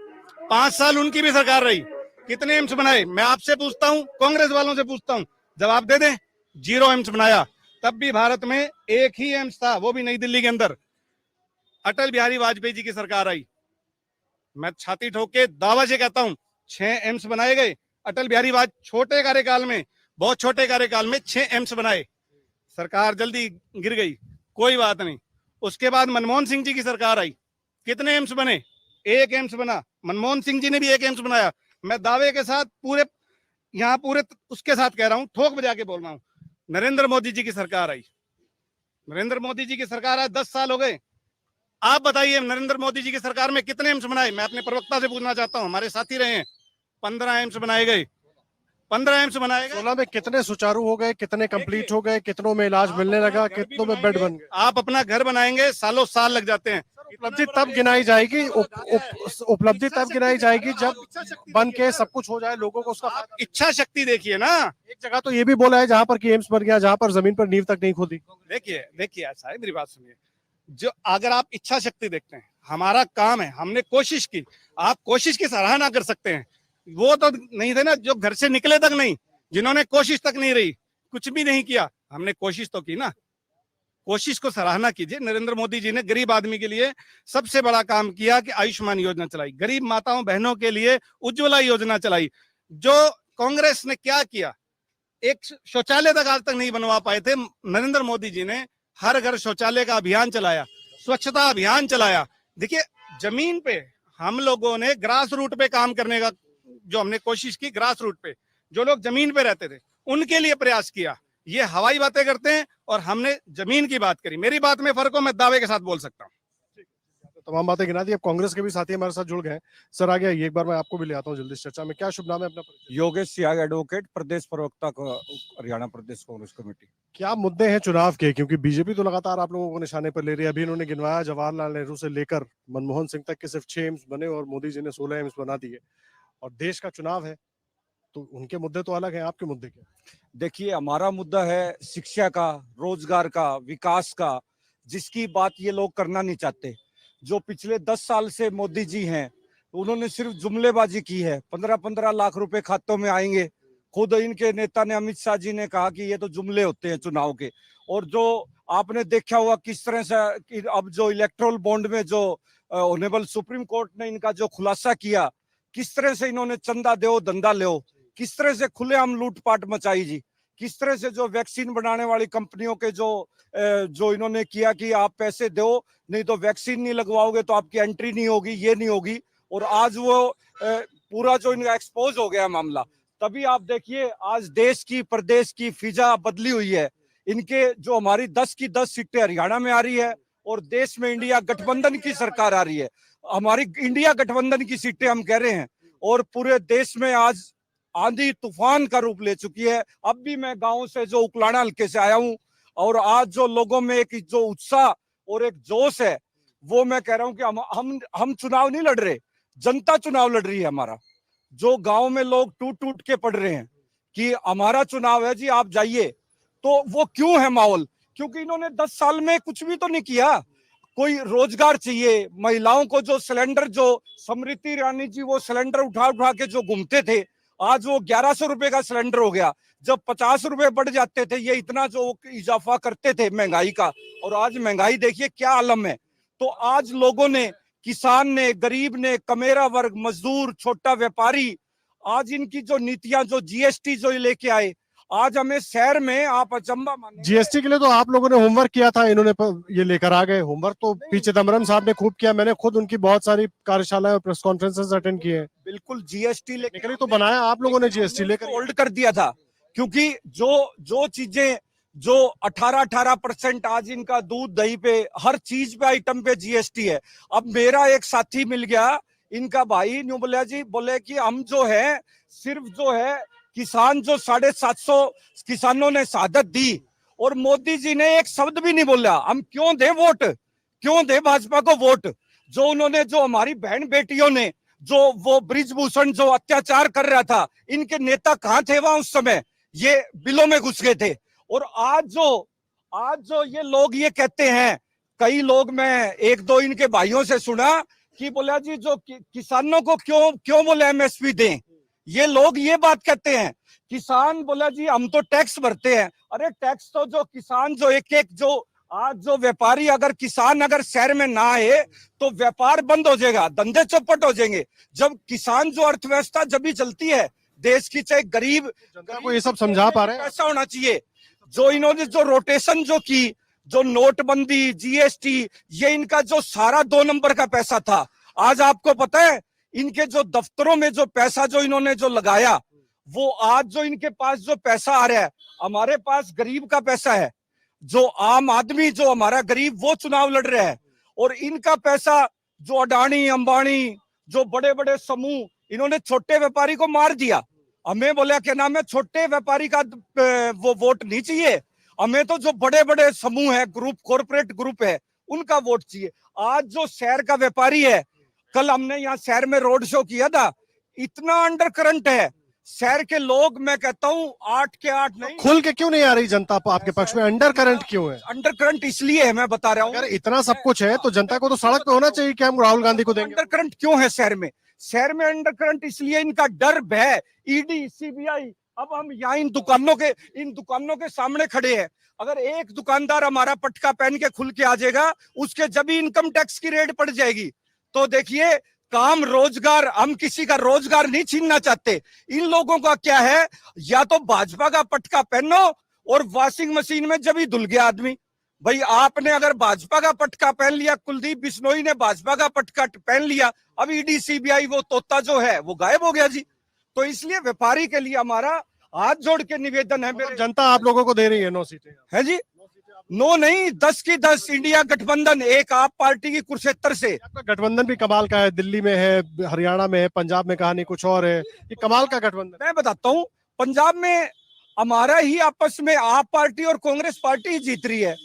5 साल उनकी भी सरकार रही, कितने एम्स बनाए? मैं आपसे पूछता हूं, कांग्रेस वालों से पूछता हूं, जवाब दे दें। 0 एम्स बनाया। तब भी भारत में एक ही एम्स था, वो भी नई दिल्ली के अंदर। अटल बिहारी वाजपेयी जी की सरकार आई, मैं छाती ठोक के दावा से कहता हूं 6 एम्स बनाए गए। अटल बिहारी वाजपेयी छोटे कार्यकाल में, बहुत छोटे कार्यकाल में 6 एम्स बनाए, सरकार जल्दी गिर गई, कोई बात नहीं। उसके बाद मनमोहन सिंह जी की सरकार आई, कितने एम्स बने? 1 एम्स बना। मनमोहन सिंह जी ने भी 1 एम्स बनाया। मैं दावे के साथ पूरे यहाँ पूरे उसके साथ कह रहा हूं, ठोक बजा के बोल रहा हूं, नरेंद्र मोदी जी की सरकार आई, नरेंद्र मोदी जी की सरकार आज 10 साल हो गए। आप बताइए नरेंद्र मोदी जी की सरकार में कितने एम्स बनाए? मैं अपने प्रवक्ता से पूछना चाहता हूं, हमारे साथी रहे हैं। 15 एम्स बनाए गए, 15 एम्स बनाए गए। 16 में कितने सुचारू हो गए, कितने कंप्लीट हो गए, कितनों में इलाज मिलने लगा, कितनों में बेड बन गए? आप अपना घर बनाएंगे, सालों साल लग जाते हैं। उपलब्धि तब गिनाई जाएगी उपलब्धि तब गिनाई जाएगी जब बन के सब कुछ हो जाए, लोगों को उसका आप इच्छा शक्ति देखिए ना। एक जगह तो ये भी बोला है जहां पर कि एम्स बन गया, जहां पर जमीन पर नींव तक नहीं खोदी। देखिए ऐसा है, मेरी बात सुनिए। जो अगर आप इच्छा शक्ति देखते हैं, हमारा काम है, हमने कोशिश की। आप कोशिश की सराहना कर सकते हैं, वो तो नहीं थे ना जो घर से निकले तक नहीं, जिन्होंने कोशिश तक नहीं रही, कुछ भी नहीं किया। हमने कोशिश तो की ना, कोशिश को सराहना कीजिए। नरेंद्र मोदी जी ने गरीब आदमी के लिए सबसे बड़ा काम किया कि आयुष्मान योजना चलाई, गरीब माताओं बहनों के लिए उज्ज्वला योजना चलाई। जो कांग्रेस ने क्या किया, एक शौचालय तक आज तक नहीं बनवा पाए थे, नरेंद्र मोदी जी ने हर घर शौचालय का अभियान चलाया, स्वच्छता अभियान चलाया। देखिए जमीन पे हम लोगों ने ग्रास रूट पे काम करने का जो हमने कोशिश की, ग्रास रूट पे जो लोग जमीन पे रहते थे उनके लिए प्रयास किया। ये हवाई बातें करते हैं और हमने जमीन की बात करी। मेरी बात में फर्क हो, मैं दावे के साथ बोल सकता हूँ। तमाम बातें गिना दी। अब कांग्रेस के भी साथी हमारे साथ जुड़ गए। सर आगे आइए, एक बार मैं आपको भी ले आता हूँ जल्दी से चर्चा में। क्या शुभ नाम है अपना? योगेश सियाग एडवोकेट, प्रदेश प्रवक्ता का हरियाणा प्रदेश कांग्रेस कमेटी। क्या मुद्दे हैं चुनाव के? क्योंकि बीजेपी तो लगातार आप लोगों को निशाने पर ले रही है। अभी इन्होंने गिनवाया जवाहरलाल नेहरू से लेकर मनमोहन सिंह तक के सिर्फ 6 एम्स बने और मोदी जी ने 16 एम्स बना दिए। और देश का चुनाव है तो उनके मुद्दे तो अलग हैं, आपके मुद्दे क्या? देखिए हमारा मुद्दा है शिक्षा का, रोजगार का, विकास का, जिसकी बात ये लोग करना नहीं चाहते। जो पिछले 10 साल से मोदी जी हैं उन्होंने सिर्फ जुमलेबाजी की है। 15-15 लाख रुपए खातों में आएंगे। खुद इनके नेता ने, अमित शाह जी ने कहा कि ये तो जुमले होते हैं चुनाव के। और जो आपने देखा हुआ किस तरह से कि अब जो इलेक्ट्रोल बॉन्ड में जो ऑनरेबल सुप्रीम कोर्ट ने इनका जो खुलासा किया, किस तरह से इन्होंने चंदा दो धंधा लो, किस तरह से खुलेआम लूटपाट मचाई जी, किस तरह से जो वैक्सीन बनाने वाली कंपनियों के जो इन्होंने किया कि आप पैसे दो, नहीं तो वैक्सीन नहीं लगवाओगे तो आपकी एंट्री नहीं होगी, ये नहीं होगी। और आज वो पूरा जो इनका एक्सपोज हो गया मामला, तभी आप देखिए आज देश की प्रदेश की फिजा बदली हुई है। इनके जो हमारी 10 की 10 सीटें हरियाणा में आ रही है और देश में इंडिया गठबंधन की सरकार आ रही है। हमारी इंडिया गठबंधन की सीटें हम कह रहे हैं और पूरे देश में आज आंधी तूफान का रूप ले चुकी है। अब भी मैं गांव से जो उकलाना हल्के से आया हूं और आज जो लोगों में एक जो उत्साह और एक जोश है, वो मैं कह रहा हूं कि हम चुनाव नहीं लड़ रहे, जनता चुनाव लड़ रही है हमारा। जो गांव में लोग टूट टूट के पड़ रहे हैं कि हमारा चुनाव है जी, आप जाइए, तो वो क्यों है माहौल? क्योंकि इन्होंने 10 साल में कुछ भी तो नहीं किया। कोई रोजगार चाहिए, महिलाओं को जो सिलेंडर, जो स्मृति ईरानी जी वो सिलेंडर उठा उठा के जो घूमते थे, आज वो 1100 रुपए का सिलेंडर हो गया। जब 50 रुपए बढ़ जाते थे, ये इतना जो इजाफा करते थे महंगाई का, और आज महंगाई देखिए क्या आलम है। तो आज लोगों ने, किसान ने, गरीब ने, कमेरा वर्ग, मजदूर, छोटा व्यापारी, आज इनकी जो नीतियां, जो जीएसटी जो लेके आए, आज हमें शहर में आप अचंबा माने। जीएसटी के लिए तो आप लोगों ने होमवर्क किया था, इन्होंने ये लेकर आ गए। होमवर्क तो पी चिदम्बरम साहब ने खूब किया। मैंने खुद उनकी बहुत सारी कार्यशालाएं और प्रेस कॉन्फ्रेंसेस अटेंड किए। बिल्कुल जीएसटी लेकर तो बनाया आप लोगों ने, जीएसटी लेकर होल्ड कर दिया था, क्योंकि जो चीजें जो 18% आज इनका दूध दही पे, हर चीज पे, आइटम पे जीएसटी है। अब मेरा एक साथी मिल गया, इनका भाई न्यू बोलिया जी, बोले कि हम जो है सिर्फ जो है किसान, जो 750 किसानों ने शहादत दी और मोदी जी ने एक शब्द भी नहीं बोला। हम क्यों दे वोट, क्यों दे भाजपा को वोट? जो उन्होंने, जो हमारी बहन बेटियों ने, जो वो ब्रिजभूषण जो अत्याचार कर रहा था, इनके नेता कहाँ थे वहां उस समय? ये बिलों में घुस गए थे। और आज जो ये लोग ये कहते हैं, कई लोग, मैं एक दो इनके भाइयों से सुना कि बोला जी जो किसानों को क्यों बोले एमएसपी दें। ये लोग ये बात कहते हैं, किसान बोला जी हम तो टैक्स भरते हैं। अरे टैक्स तो जो किसान, जो एक जो आज जो व्यापारी, अगर किसान अगर शहर में ना आए तो व्यापार बंद हो जाएगा, धंधे चौपट हो जाएंगे। जब किसान, जो अर्थव्यवस्था जब भी चलती है देश की, चाहे गरीब जनता को ये सब समझा पा रहे हैं। ऐसा होना चाहिए। जो इन्होंने जो रोटेशन जो की, जो नोटबंदी, जीएसटी, ये इनका जो सारा 2 नंबर का पैसा था। आज आपको पता है इनके जो दफ्तरों में जो पैसा जो इन्होंने जो लगाया, वो आज जो इनके पास जो पैसा आ रहा है, हमारे पास गरीब का पैसा है। जो आम आदमी, जो हमारा गरीब, वो चुनाव लड़ रहा है। और इनका पैसा जो अडानी, अंबानी, जो बड़े बड़े समूह, इन्होंने छोटे व्यापारी को मार दिया। हमें बोला क्या नाम है, छोटे व्यापारी का वो वोट नहीं चाहिए, हमें तो जो बड़े बड़े समूह है, ग्रुप, कॉर्पोरेट ग्रुप है, उनका वोट चाहिए। आज जो शहर का व्यापारी है, कल हमने यहाँ शहर में रोड शो किया था, इतना अंडर करंट है शहर के लोग, मैं कहता हूँ 8 के 8 नहीं। खुल के क्यों नहीं आ रही जनता आपके पक्ष में? अंडर करंट क्यों है? अंडर करंट इसलिए है, मैं बता रहा हूँ, अगर इतना सब कुछ है तो जनता को तो सड़क पे होना चाहिए कि हम राहुल गांधी को देंगे। अंडर करंट क्यों है शहर में? शहर में अंडर करंट इसलिए, इनका डर भय, ईडी सीबीआई। अब हम यहाँ इन दुकानों के सामने खड़े हैं, अगर एक दुकानदार हमारा पटका पहन के खुल के आ जाएगा, उसके जब भी इनकम टैक्स की रेड पड़ जाएगी। तो देखिए, काम रोजगार, हम किसी का रोजगार नहीं छीनना चाहते। इन लोगों का क्या है, या तो भाजपा का पटका पहनो और वॉशिंग मशीन में जब ही धुल गया आदमी। भाई आपने अगर भाजपा का पटका पहन लिया, कुलदीप बिश्नोई ने भाजपा का पटका पहन लिया, अब ईडी सीबीआई वो तोता जो है वो गायब हो गया जी। तो इसलिए व्यापारी के लिए हमारा हाथ जोड़ के निवेदन है। मेरे जनता आप लोगों को दे रही है 9 सीटें? है जी, 9 नहीं 10 की 10। इंडिया गठबंधन, एक आप पार्टी की कुरुक्षेत्र से। आपका गठबंधन भी कमाल का है, दिल्ली में है, हरियाणा में है, पंजाब में कहानी कुछ और है, ये कमाल का गठबंधन। मैं बताता हूँ, पंजाब में हमारा ही आपस में आप पार्टी और कांग्रेस पार्टी ही जीत रही है,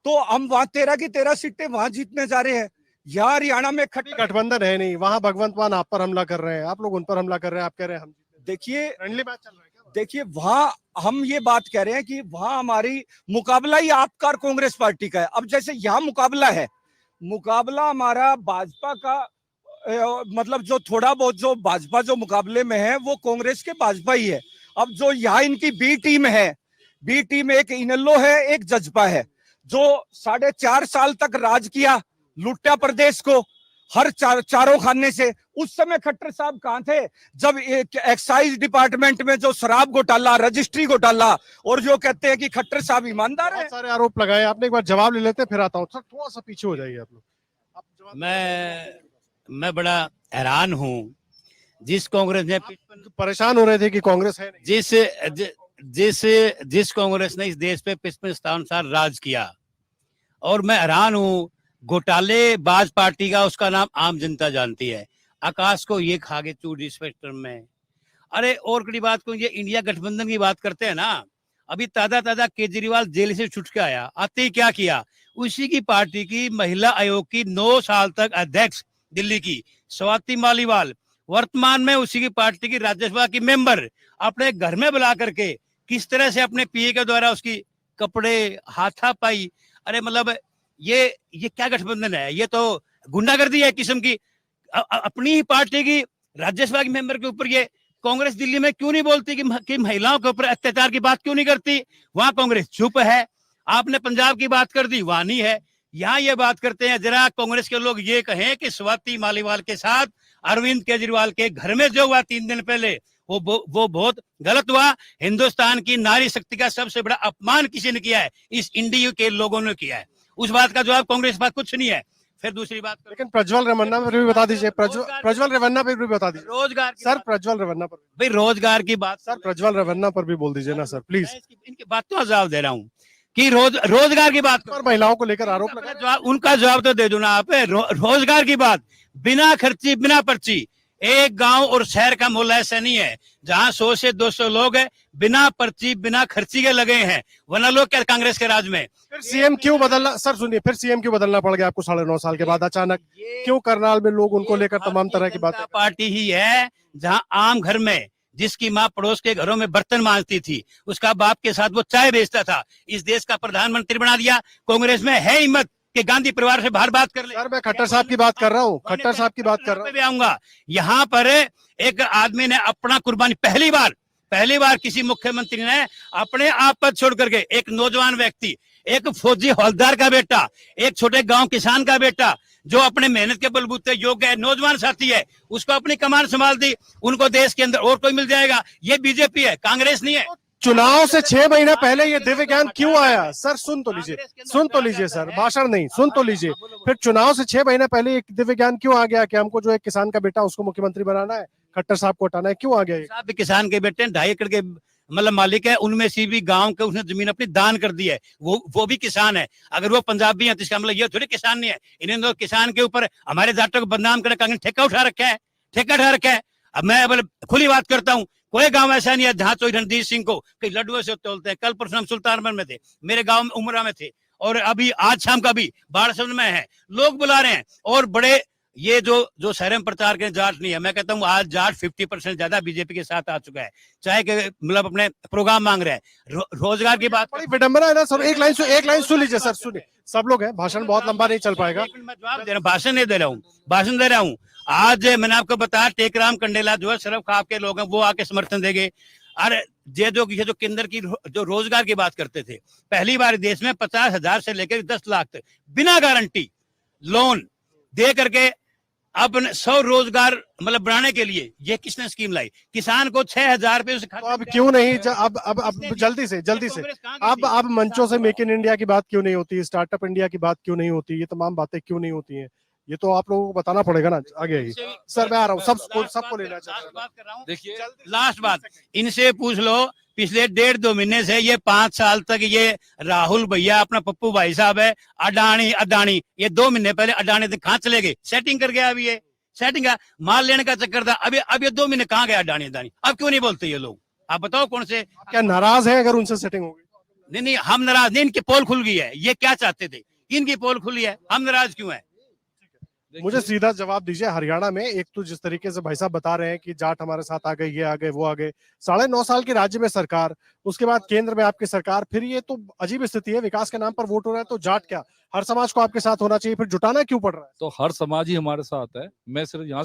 तो हम वहां 13 की 13 सीटें वहां जीतने जा रहे हैं। यहाँ हरियाणा में गठबंधन है नहीं, वहां भगवंत मान आप पर हमला कर रहे हैं, आप लोग उन पर हमला कर रहे हैं, आप कह रहे हैं हम जीते। देखिए, फ्रेंडली मैच चल रहा है क्या? देखिए वहां हम ये बात कह रहे हैं कि वहां हमारी मुकाबला ही आपका और कांग्रेस पार्टी का है। अब जैसे यहाँ मुकाबला है, मुकाबला हमारा भाजपा का, मतलब जो थोड़ा बहुत जो भाजपा जो मुकाबले में है वो कांग्रेस के भाजपा ही है। अब जो यहाँ इनकी बी टीम है, बी टीम एक इनेलो है, एक जजपा है, जो 4.5 साल तक राज किया, लूटा प्रदेश को हर चारों खाने से। उस समय खट्टर साहब कहां थे जब एक्साइज डिपार्टमेंट में जो शराब घोटाला, रजिस्ट्री घोटाला, और जो कहते हैं कि खट्टर साहब ईमानदार है। बहुत सारे आरोप लगाए आपने, एक बार जवाब ले लेते हैं फिर आता हूँ। थोड़ा सा पीछे हो जाइए आप लोग। मैं बड़ा हैरान हूँ, जिस कांग्रेस ने परेशान हो रहे थे कि कांग्रेस है नहीं। जिस कांग्रेस ने इस देश पे 55 साल राज किया, और मैं हैरान हूँ, घोटालेबाज पार्टी का उसका नाम आम जनता जानती है। आकाश को ये खा गए चूड़ी स्पेक्ट्रम में। अरे और कड़ी बात को, ये इंडिया गठबंधन की बात करते हैं ना, अभी ताजा केजरीवाल जेल से छूट के आया, आते ही क्या किया, उसी की पार्टी की महिला आयोग की 9 साल तक अध्यक्ष दिल्ली की स्वाति मालीवाल, वर्तमान में उसी की पार्टी की राज्यसभा की मेंबर, अपने घर में बुला करके किस तरह से अपने पीए के द्वारा उसकी कपड़े हाथापाई। अरे मतलब ये क्या गठबंधन है? ये तो गुंडागर्दी है किस्म की। अपनी ही पार्टी की राज्यसभा के मेंबर के ऊपर ये कांग्रेस दिल्ली में क्यों नहीं बोलती कि महिलाओं के ऊपर अत्याचार की बात क्यों नहीं करती? वहां कांग्रेस चुप है। आपने पंजाब की बात कर दी, वहां नहीं है। यहाँ ये बात करते हैं, जरा कांग्रेस के लोग ये कहें कि स्वाति मालीवाल के साथ अरविंद केजरीवाल के घर में जो हुआ 3 दिन पहले, वो बहुत गलत हुआ। हिंदुस्तान की नारी शक्ति का सबसे बड़ा अपमान किसी ने किया है, इस इंडिया के लोगों ने किया है। उस बात का जवाब कांग्रेस पास कुछ नहीं है। फिर दूसरी बात, लेकिन प्रज्वल रमन्ना पर भी बता दीजिए, प्रज्वल रमन्ना पर भी बता दीजिए। रोजगार सर, प्रज्वल रमन्ना पर भाई, रोजगार की बात सर, प्रज्वल रमन्ना पर भी बोल दीजिए ना सर, प्लीज। इनकी बातों का जवाब दे रहा हूँ कि रोजगार की बात पर महिलाओं को लेकर आरोप लगा। उनका जवाब तो दे दो ना आप। रोजगार की बात, बिना खर्ची बिना पर्ची, एक गांव और शहर का मोहल्ला ऐसा नहीं है जहां 100 से 200 लोग हैं बिना पर्ची बिना खर्ची के लगे हैं, वरना लोग क्या कांग्रेस के राज में। फिर सीएम क्यों बदलना, सर सुनिए, फिर सीएम क्यों बदलना पड़ गया आपको 9.5 साल के बाद अचानक? क्यों करनाल में लोग उनको लेकर तमाम तरह की बातें? पार्टी ही है जहां आम घर में जिसकी माँ पड़ोस के घरों में बर्तन मांजती थी, उसका बाप के साथ वो चाय बेचता था, इस देश का प्रधानमंत्री बना दिया। कांग्रेस में है हिम्मत कि गांधी परिवार से बाहर बात कर ले। सर, मैं खट्टर साहब की बात कर रहा हूँ, खट्टर साहब की बात कर रहा हूँ। आऊंगा। यहाँ पर एक आदमी ने अपना कुर्बानी, पहली बार किसी मुख्यमंत्री ने अपने आप पद छोड़ करके, एक नौजवान व्यक्ति, एक फौजी हवलदार का बेटा, एक छोटे गांव किसान का बेटा, जो अपने मेहनत के बलबूते योग्य है, नौजवान साथी है, उसको अपनी कमान संभाल दी। उनको देश के अंदर और कोई मिल जाएगा? ये बीजेपी है, कांग्रेस नहीं है। चुनाव से 6 महीना पहले ये दिव्य ज्ञान क्यों आया? सर सुन तो लीजिए सर, भाषण नहीं, सुन तो लीजिए। फिर चुनाव से 6 महीने पहले एक दिव्य ज्ञान क्यों आ गया कि हमको जो एक किसान का बेटा उसको मुख्यमंत्री बनाना है, खट्टर साहब को हटाना है? क्यों आ गया ये? साहब भी किसान के बेटे 2.5 एकड़ के मतलब मालिक है, उनमें से भी गांव के उसने जमीन अपनी दान कर दी है, वो भी किसान है। अगर वो पंजाबी है तो इसका मतलब ये थोड़ी किसान नहीं है। इन्हें तो किसान के ऊपर हमारे जाटों को बदनाम करने का ठेका उठा रखा है। अब मैं खुली बात करता हूँ, कोई गांव ऐसा नहीं है जहां तो रणधीर सिंह को कई लड्डुओं से तोलते हैं। कल परसों हम सुल्तानपुर में थे, मेरे गांव में उमरा में थे, और अभी आज शाम का भी बाड़ासमंद में है, लोग बुला रहे हैं। और बड़े ये जो शहर में प्रचार के जाट नहीं है, मैं कहता हूँ आज जाट 50% ज्यादा बीजेपी के साथ आ चुका है, चाहे कि मतलब अपने प्रोग्राम मांग रहे हैं, रोजगार की बात। बड़ी विडंबना है ना सर। एक लाइन सुन लीजिए सर, सुनिए। सब लोग हैं, भाषण बहुत लंबा नहीं चल पाएगा। एक मिनट मैं जवाब दे रहा हूँ, भाषण नहीं दे रहा हूँ, भाषण दे रहा हूँ। आज मैंने आपको बताया टेकराम कंडेला जो है शरफ खाप के लोग हैं, वो आके समर्थन देंगे। अरे ये जो केंद्र की जो रोजगार की बात करते थे, पहली बार देश में 50,000 से लेकर 10 लाख तक बिना गारंटी लोन दे करके अब 100 रोजगार मतलब बढ़ाने के लिए ये किसने स्कीम लाई? किसान को 6,000 रुपए उसे तो अब क्यों नहीं अब जल्दी से अब मंचों से मेक इन इंडिया की बात क्यों नहीं होती, स्टार्टअप इंडिया की बात क्यों नहीं होती, ये तमाम बातें क्यों नहीं होती हैं? ये तो आप लोगों को बताना पड़ेगा ना आगे ही। सर मैं आ रहा हूँ, सबको लेना चाहता हूँ। देखिए, लास्ट बात इनसे पूछ लो, पिछले 1.5-2 महीने से ये 5 साल तक ये राहुल भैया अपना पप्पू भाई साहब है, अडानी ये 2 महीने पहले अडानी से कहाँ चले गए? सेटिंग कर गया। अभी ये सेटिंग का माल लेने का चक्कर था। अब ये 2 महीने कहाँ गया अडानी? अब क्यों नहीं बोलते ये लोग? आप बताओ कौन से? क्या नाराज है अगर उनसे सेटिंग होगी? नहीं, हम नाराज नहीं, इनकी पोल खुल गई है। ये क्या चाहते थे, इनकी पोल खुली है, हम नाराज क्यों है? मुझे सीधा जवाब दीजिए। हरियाणा में एक तो जिस तरीके से भाई साहब बता रहे हैं कि जाट हमारे साथ आ गए, ये आ गए, वो आ गए, 9.5 साल की राज्य में सरकार, उसके बाद केंद्र में आपकी सरकार, फिर ये तो अजीब स्थिति है। विकास के नाम पर वोट हो रहा है तो जाट क्या, हर समाज को आपके साथ होना चाहिए, फिर जुटाना क्यों पड़ रहा है? तो हर समाज ही हमारे साथ है। मैं सिर्फ यहाँ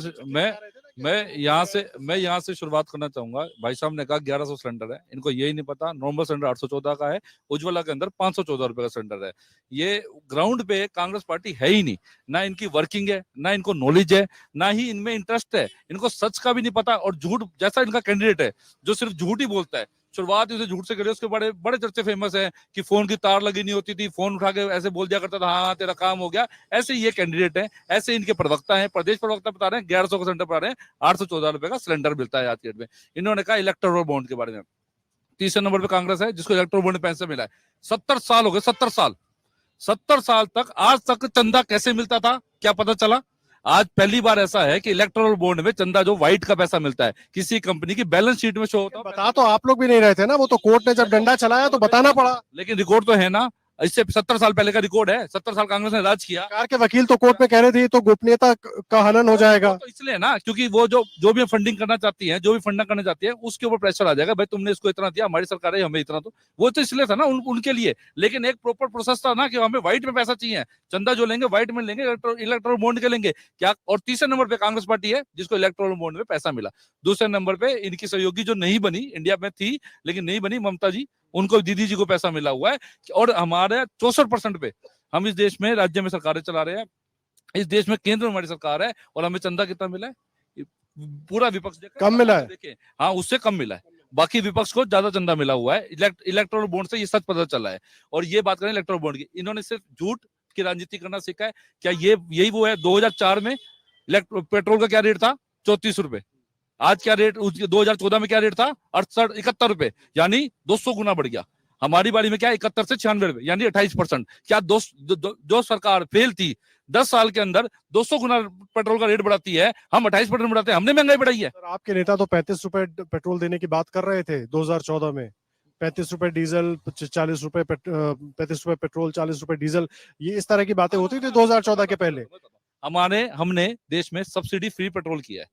से मैं यहाँ से शुरुआत करना चाहूंगा। भाई साहब ने कहा 1100 सिलेंडर है, इनको यही नहीं पता नॉर्मल सिलेंडर 814 का है, उज्ज्वला के अंदर 514 रुपए का सिलेंडर है। ये ग्राउंड पे कांग्रेस पार्टी है ही नहीं, ना इनकी वर्किंग है, ना इनको नॉलेज है, ना ही इनमें इंटरेस्ट है। इनको सच का भी नहीं पता, और झूठ जैसा इनका कैंडिडेट है जो सिर्फ झूठ ही बोलता है। शुरुआत उसे झूठ से करी, उसके बड़े बड़े चर्चे फेमस है कि फोन की तार लगी नहीं होती थी, फोन उठा के ऐसे बोल दिया करता था, हाँ तेरा काम हो गया। ऐसे ये कैंडिडेट है, ऐसे इनके प्रवक्ता हैं, प्रदेश प्रवक्ता बता रहे हैं 1100 का सिलेंडर बता रहे हैं, 814 रुपए का सिलेंडर मिलता है आज के डेट में। इन्होंने कहा इलेक्टोरल बॉन्ड के बारे में। तीसरे नंबर पे कांग्रेस है जिसको इलेक्टोरल बॉन्ड में पैसा मिला है। 70 साल हो गए, 70 साल तक आज तक चंदा कैसे मिलता था, क्या पता चला? आज पहली बार ऐसा है कि इलेक्टोरल बॉन्ड में चंदा जो व्हाइट का पैसा मिलता है, किसी कंपनी की बैलेंस शीट में शो होता है। बता तो आप लोग भी नहीं रहे थे ना, वो तो कोर्ट ने जब डंडा चलाया तो बताना पड़ा। लेकिन रिकॉर्ड तो है ना, इससे 70 साल पहले का रिकॉर्ड है। 70 साल कांग्रेस ने राज किया। सरकार के वकील तो कोर्ट में कह रहे थे तो गोपनीयता का हनन हो जाएगा। तो इसलिए ना, क्योंकि वो जो भी फंडिंग करना चाहती है, जो भी फंडिंग करना चाहती है, उसके ऊपर प्रेशर आ जाएगा, भाई तुमने इसको इतना दिया, हमारी सरकार है हमें इतना। तो वो तो इसलिए था ना उनके लिए। लेकिन एक प्रॉपर प्रोसेस था ना कि हमें व्हाइट में पैसा चाहिए, चंदा जो लेंगे व्हाइट में लेंगे, इलेक्टोरल बॉन्ड के लेंगे क्या। और तीसरे नंबर पे कांग्रेस पार्टी है जिसको इलेक्टोरल बॉन्ड में पैसा मिला। दूसरे नंबर पे इनकी सहयोगी जो नहीं बनी, इंडिया में थी लेकिन नहीं बनी, ममता जी, उनको दीदी जी को पैसा मिला हुआ है। और हमारे 64% पे हम इस देश में राज्य में सरकारें चला रहे हैं। इस देश में केंद्र में हमारी सरकार है और हमें चंदा कितना मिला है? पूरा विपक्ष कम मिला है। देखिए, हाँ उससे कम मिला है, बाकी विपक्ष को ज्यादा चंदा मिला हुआ है। इलेक्टोरल बॉन्ड से ये सच पता चला है। और ये बात करें इलेक्टोरल बॉन्ड की, इन्होंने सिर्फ झूठ की राजनीति करना सीखा है क्या? यही वो है। 2004 में पेट्रोल का क्या रेट था? 34 रुपए। आज क्या रेट? 2014 में क्या रेट था? 71 रुपए, यानी 200 गुना बढ़ गया। हमारी बारी में क्या 71 से 96 रुपए, यानी 28%। क्या जो सरकार फेल थी 10 साल के अंदर 200 गुना पेट्रोल का रेट बढ़ाती है, हम 28% बढ़ाते हैं, हमने महंगाई बढ़ाई है। सर आपके नेता तो 35 रुपए पेट्रोल देने की बात कर रहे थे 2014 में। 35 रुपए डीजल, 40 रुपए 35 रुपए पेट्रोल, 40 रुपए डीजल, ये इस तरह की बातें होती थी 2014 के पहले। हमने देश में सब्सिडी फ्री पेट्रोल किया है।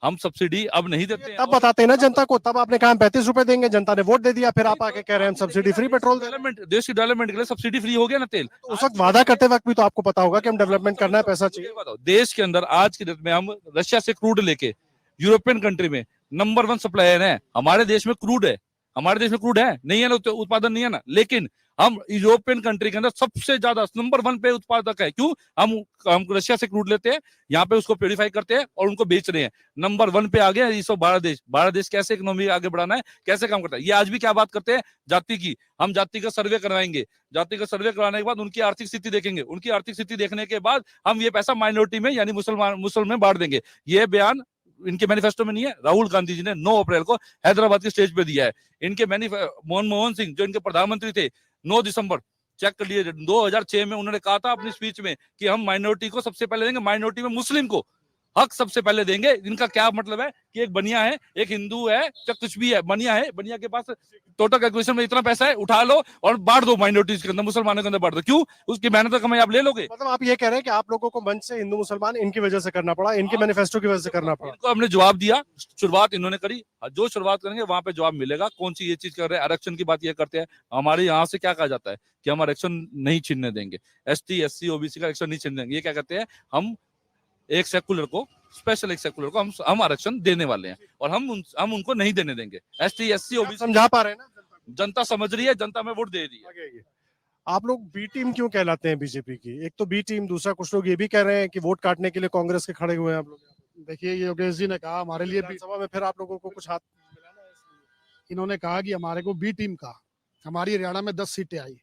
हम सब्सिडी अब नहीं देते हैं। तब बताते ना जनता को, तब आपने कहा 35 रुपए देंगे, जनता ने वोट दे दिया, फिर आप आके कह रहे हैं हम सब्सिडी फ्री पेट्रोल दे रहे हैं। देश की डेवलपमेंट के लिए सब्सिडी फ्री हो गया ना तेल। तो उस वक्त वादा करते वक्त भी तो आपको पता होगा कि हम डेवलपमेंट करना है, पैसा चाहिए। देश के अंदर आज की डेट में हम रशिया से क्रूड लेके यूरोपियन कंट्री में नंबर 1 सप्लायर है। हमारे देश में क्रूड है, हमारे देश में क्रूड है नहीं है ना, उत्पादन नहीं है ना, लेकिन हम यूरोपियन कंट्री के अंदर सबसे ज्यादा नंबर 1 पे उत्पादक है। क्यों? हम रशिया से क्रूड लेते हैं, यहाँ पे उसको प्योरीफाई करते हैं और उनको बेच रहे हैं। नंबर 1 पे आ गया ये सब 12 देश कैसे इकोनॉमी आगे बढ़ाना है, कैसे काम करता है। ये आज भी क्या बात करते हैं? जाति की। हम जाति का सर्वे करवाएंगे, जाति का सर्वे कराने के बाद उनकी आर्थिक स्थिति देखेंगे, उनकी आर्थिक स्थिति देखने के बाद हम ये पैसा माइनॉरिटी में यानी मुसलमान में बांट देंगे। ये बयान इनके मैनिफेस्टो में नहीं है, राहुल गांधी जी ने 9 अप्रैल को हैदराबाद के स्टेज पे दिया है। इनके मनमोहन सिंह जो इनके प्रधानमंत्री थे, 9 दिसंबर चेक कर लिए 2006 में उन्होंने कहा था अपनी स्पीच में कि हम माइनॉरिटी को सबसे पहले देंगे, माइनॉरिटी में मुस्लिम को। हक सबसे पहले देंगे। इनका क्या मतलब है कि एक बनिया है, एक हिंदू है, या कुछ भी है, बनिया है, बनिया के पास टोटल कैलकुलेशन में इतना पैसा है, उठा लो और बांट दो माइनॉरिटीज के अंदर, मुसलमानों के अंदर बांट दो। क्यों? उसकी मेहनत का कमाई आप ले लोगे। मतलब आप ये कह रहे हैं कि आप लोगों को मंच से हिंदू मुसलमान इनकी वजह से करना पड़ा, इनके मैनिफेस्टो की वजह से करना पड़ा। इनको हमने जवाब दिया, शुरुआत इन्होंने करी, जो शुरुआत करेंगे वहां पे जवाब मिलेगा। कौन सी ये चीज कर रहे हैं, आरक्षण की बात ये करते हैं। हमारे यहाँ से क्या कहा जाता है कि हम आरक्षण नहीं छीनने देंगे, ST SC OBC का आरक्षण नहीं छीनने देंगे। ये क्या कहते हैं, हम एक सेकुलर को, स्पेशल एक सेकुलर को हम आरक्षण देने वाले हैं और हम उनको नहीं देने देंगे। ST SC आप OBC समझा पा रहे हैं ना? जनता समझ रही है, जनता में वोट दे रही है। आगे आइए। आप लोग बी टीम क्यों कहलाते हैं बीजेपी की? एक तो बी टीम, दूसरा कुछ लोग ये भी कह रहे हैं कि वोट काटने के लिए कांग्रेस के खड़े हुए हैं आप लोग। देखिए ये योगेश जी ने कहा हमारे लिए विधानसभा में फिर आप लोगों को कुछ हाथ मिलाना है इसलिए। इन्होंने कहा कि हमारे को बी टीम का, हमारी हरियाणा में 10 सीटें आई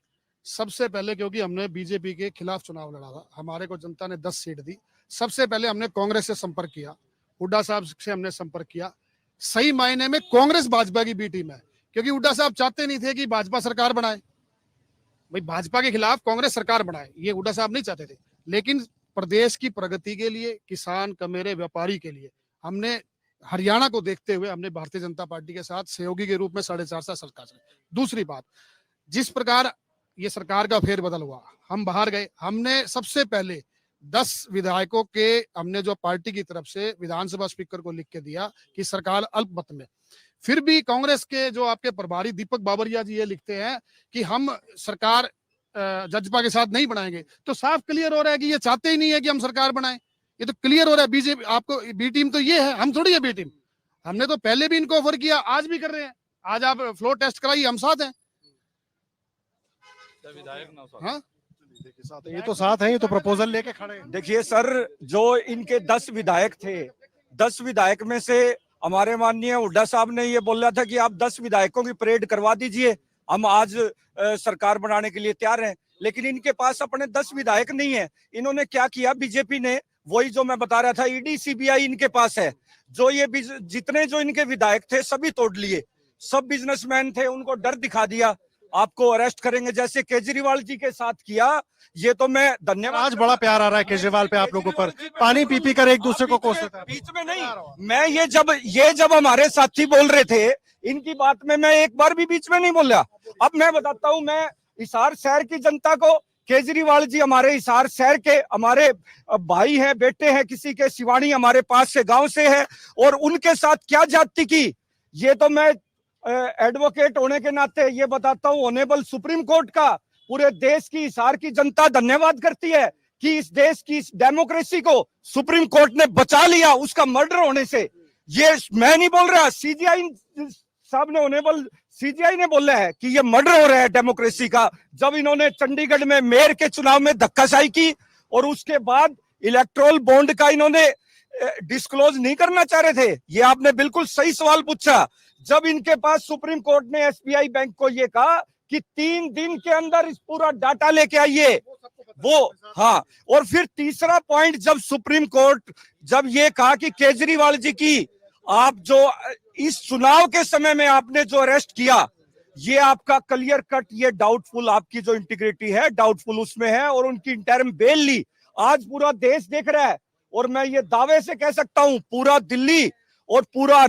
सबसे पहले, क्योंकि हमने बीजेपी के खिलाफ चुनाव लड़ा था, हमारे को जनता ने 10 सीट दी। सबसे पहले हमने कांग्रेस से संपर्क किया, हुड्डा साहब से हमने संपर्क किया। सही मायने में कांग्रेस भाजपा की बी टीम है, क्योंकि हुड्डा साहब चाहते नहीं थे कि भाजपा सरकार बनाए, भाई भाजपा के खिलाफ कांग्रेस सरकार बनाए, ये हुड्डा साहब नहीं चाहते थे। लेकिन प्रदेश की प्रगति के लिए, किसान, कमेरे, व्यापारी के लिए हमने हरियाणा को देखते हुए हमने भारतीय जनता पार्टी के साथ सहयोगी के रूप में 4.5 साल सरकार चलाई। दूसरी बात, जिस प्रकार ये सरकार का फेरबदल हुआ, हम बाहर गए, हमने सबसे पहले 10 विधायकों के हमने जो पार्टी की तरफ से विधानसभा स्पीकर को लिख के दिया कि सरकार अल्पमत में। फिर भी कांग्रेस के जो आपके प्रभारी दीपक बाबरिया जी ये लिखते हैं कि हम सरकार जजपा के साथ नहीं बनाएंगे, तो साफ क्लियर हो रहा है कि ये चाहते ही नहीं है कि हम सरकार बनाएं। ये तो क्लियर हो रहा है। बीजेपी आपको बी टीम तो ये है, हम थोड़ी है बी टीम। हमने तो पहले भी इनको ऑफर किया, आज भी कर रहे हैं। आज आप फ्लोर टेस्ट कराइए, हम साथ हैं। हाँ देखिए साथ है, ये तो साथ है, ये तो प्रपोजल लेके खड़े हैं। देखिए सर, जो इनके 10 विधायक थे, 10 विधायक में से हमारे माननीय हुड्डा साहब ने ये बोला था कि आप 10 विधायकों की परेड करवा दीजिए, हम आज सरकार बनाने के लिए तैयार हैं। लेकिन इनके पास अपने 10 विधायक नहीं है। इन्होंने क्या किया, बीजेपी ने, वही जो मैं बता रहा था, ईडी CBI इनके पास है। जो ये जितने जो इनके विधायक थे सभी तोड़ लिए, सब बिजनेसमैन थे, उनको डर दिखा दिया, आपको अरेस्ट करेंगे, जैसे केजरीवाल जी के साथ किया। ये तो मैं धन्यवाद। आज बड़ा प्यार आ रहा है केजरीवाल पे आप लोगों पर, पानी पी पी कर एक दूसरे को कोसते हैं। बीच में नहीं, मैं ये जब हमारे साथी बोल रहे थे इनकी बात में, मैं एक बार भी बीच में नहीं बोला। अब मैं बताता हूं, मैं हिसार शहर की जनता को, केजरीवाल जी हमारे हिसार शहर के, हमारे भाई हैं, बेटे हैं, किसी के शिवानी हमारे पास से गांव से है, और उनके साथ क्या जाति की, ये तो मैं एडवोकेट होने के नाते ये बताता हूं। ऑनेबल सुप्रीम कोर्ट का पूरे देश की, हिसार की जनता धन्यवाद करती है कि इस देश की डेमोक्रेसी को सुप्रीम कोर्ट ने बचा लिया उसका मर्डर होने से। ये मैं नहीं बोल रहा, CGI साहब ने, ऑनेबल CGI ने बोला है कि ये मर्डर हो रहा है डेमोक्रेसी का। जब इन्होंने चंडीगढ़ में मेयर के चुनाव में धक्काशाही की और उसके बाद इलेक्टोरल बॉन्ड का इन्होंने डिस्क्लोज नहीं करना चाह रहे थे, ये आपने बिल्कुल सही सवाल पूछा। जब इनके पास सुप्रीम कोर्ट ने SBI बैंक को ये कहा कि 3 दिन के अंदर इस पूरा डाटा लेके आइए, वो, हाँ, और फिर तीसरा पॉइंट, जब सुप्रीम कोर्ट जब ये कहा कि केजरीवाल जी की आप जो इस चुनाव के समय में आपने जो अरेस्ट किया, ये आपका क्लियर कट, ये डाउटफुल, आपकी जो इंटीग्रिटी है डाउटफुल उसमें है, और उनकी इंटरिम बेल ली। आज पूरा देश देख रहा है, और मैं ये दावे से कह सकता हूं पूरा दिल्ली और पूरा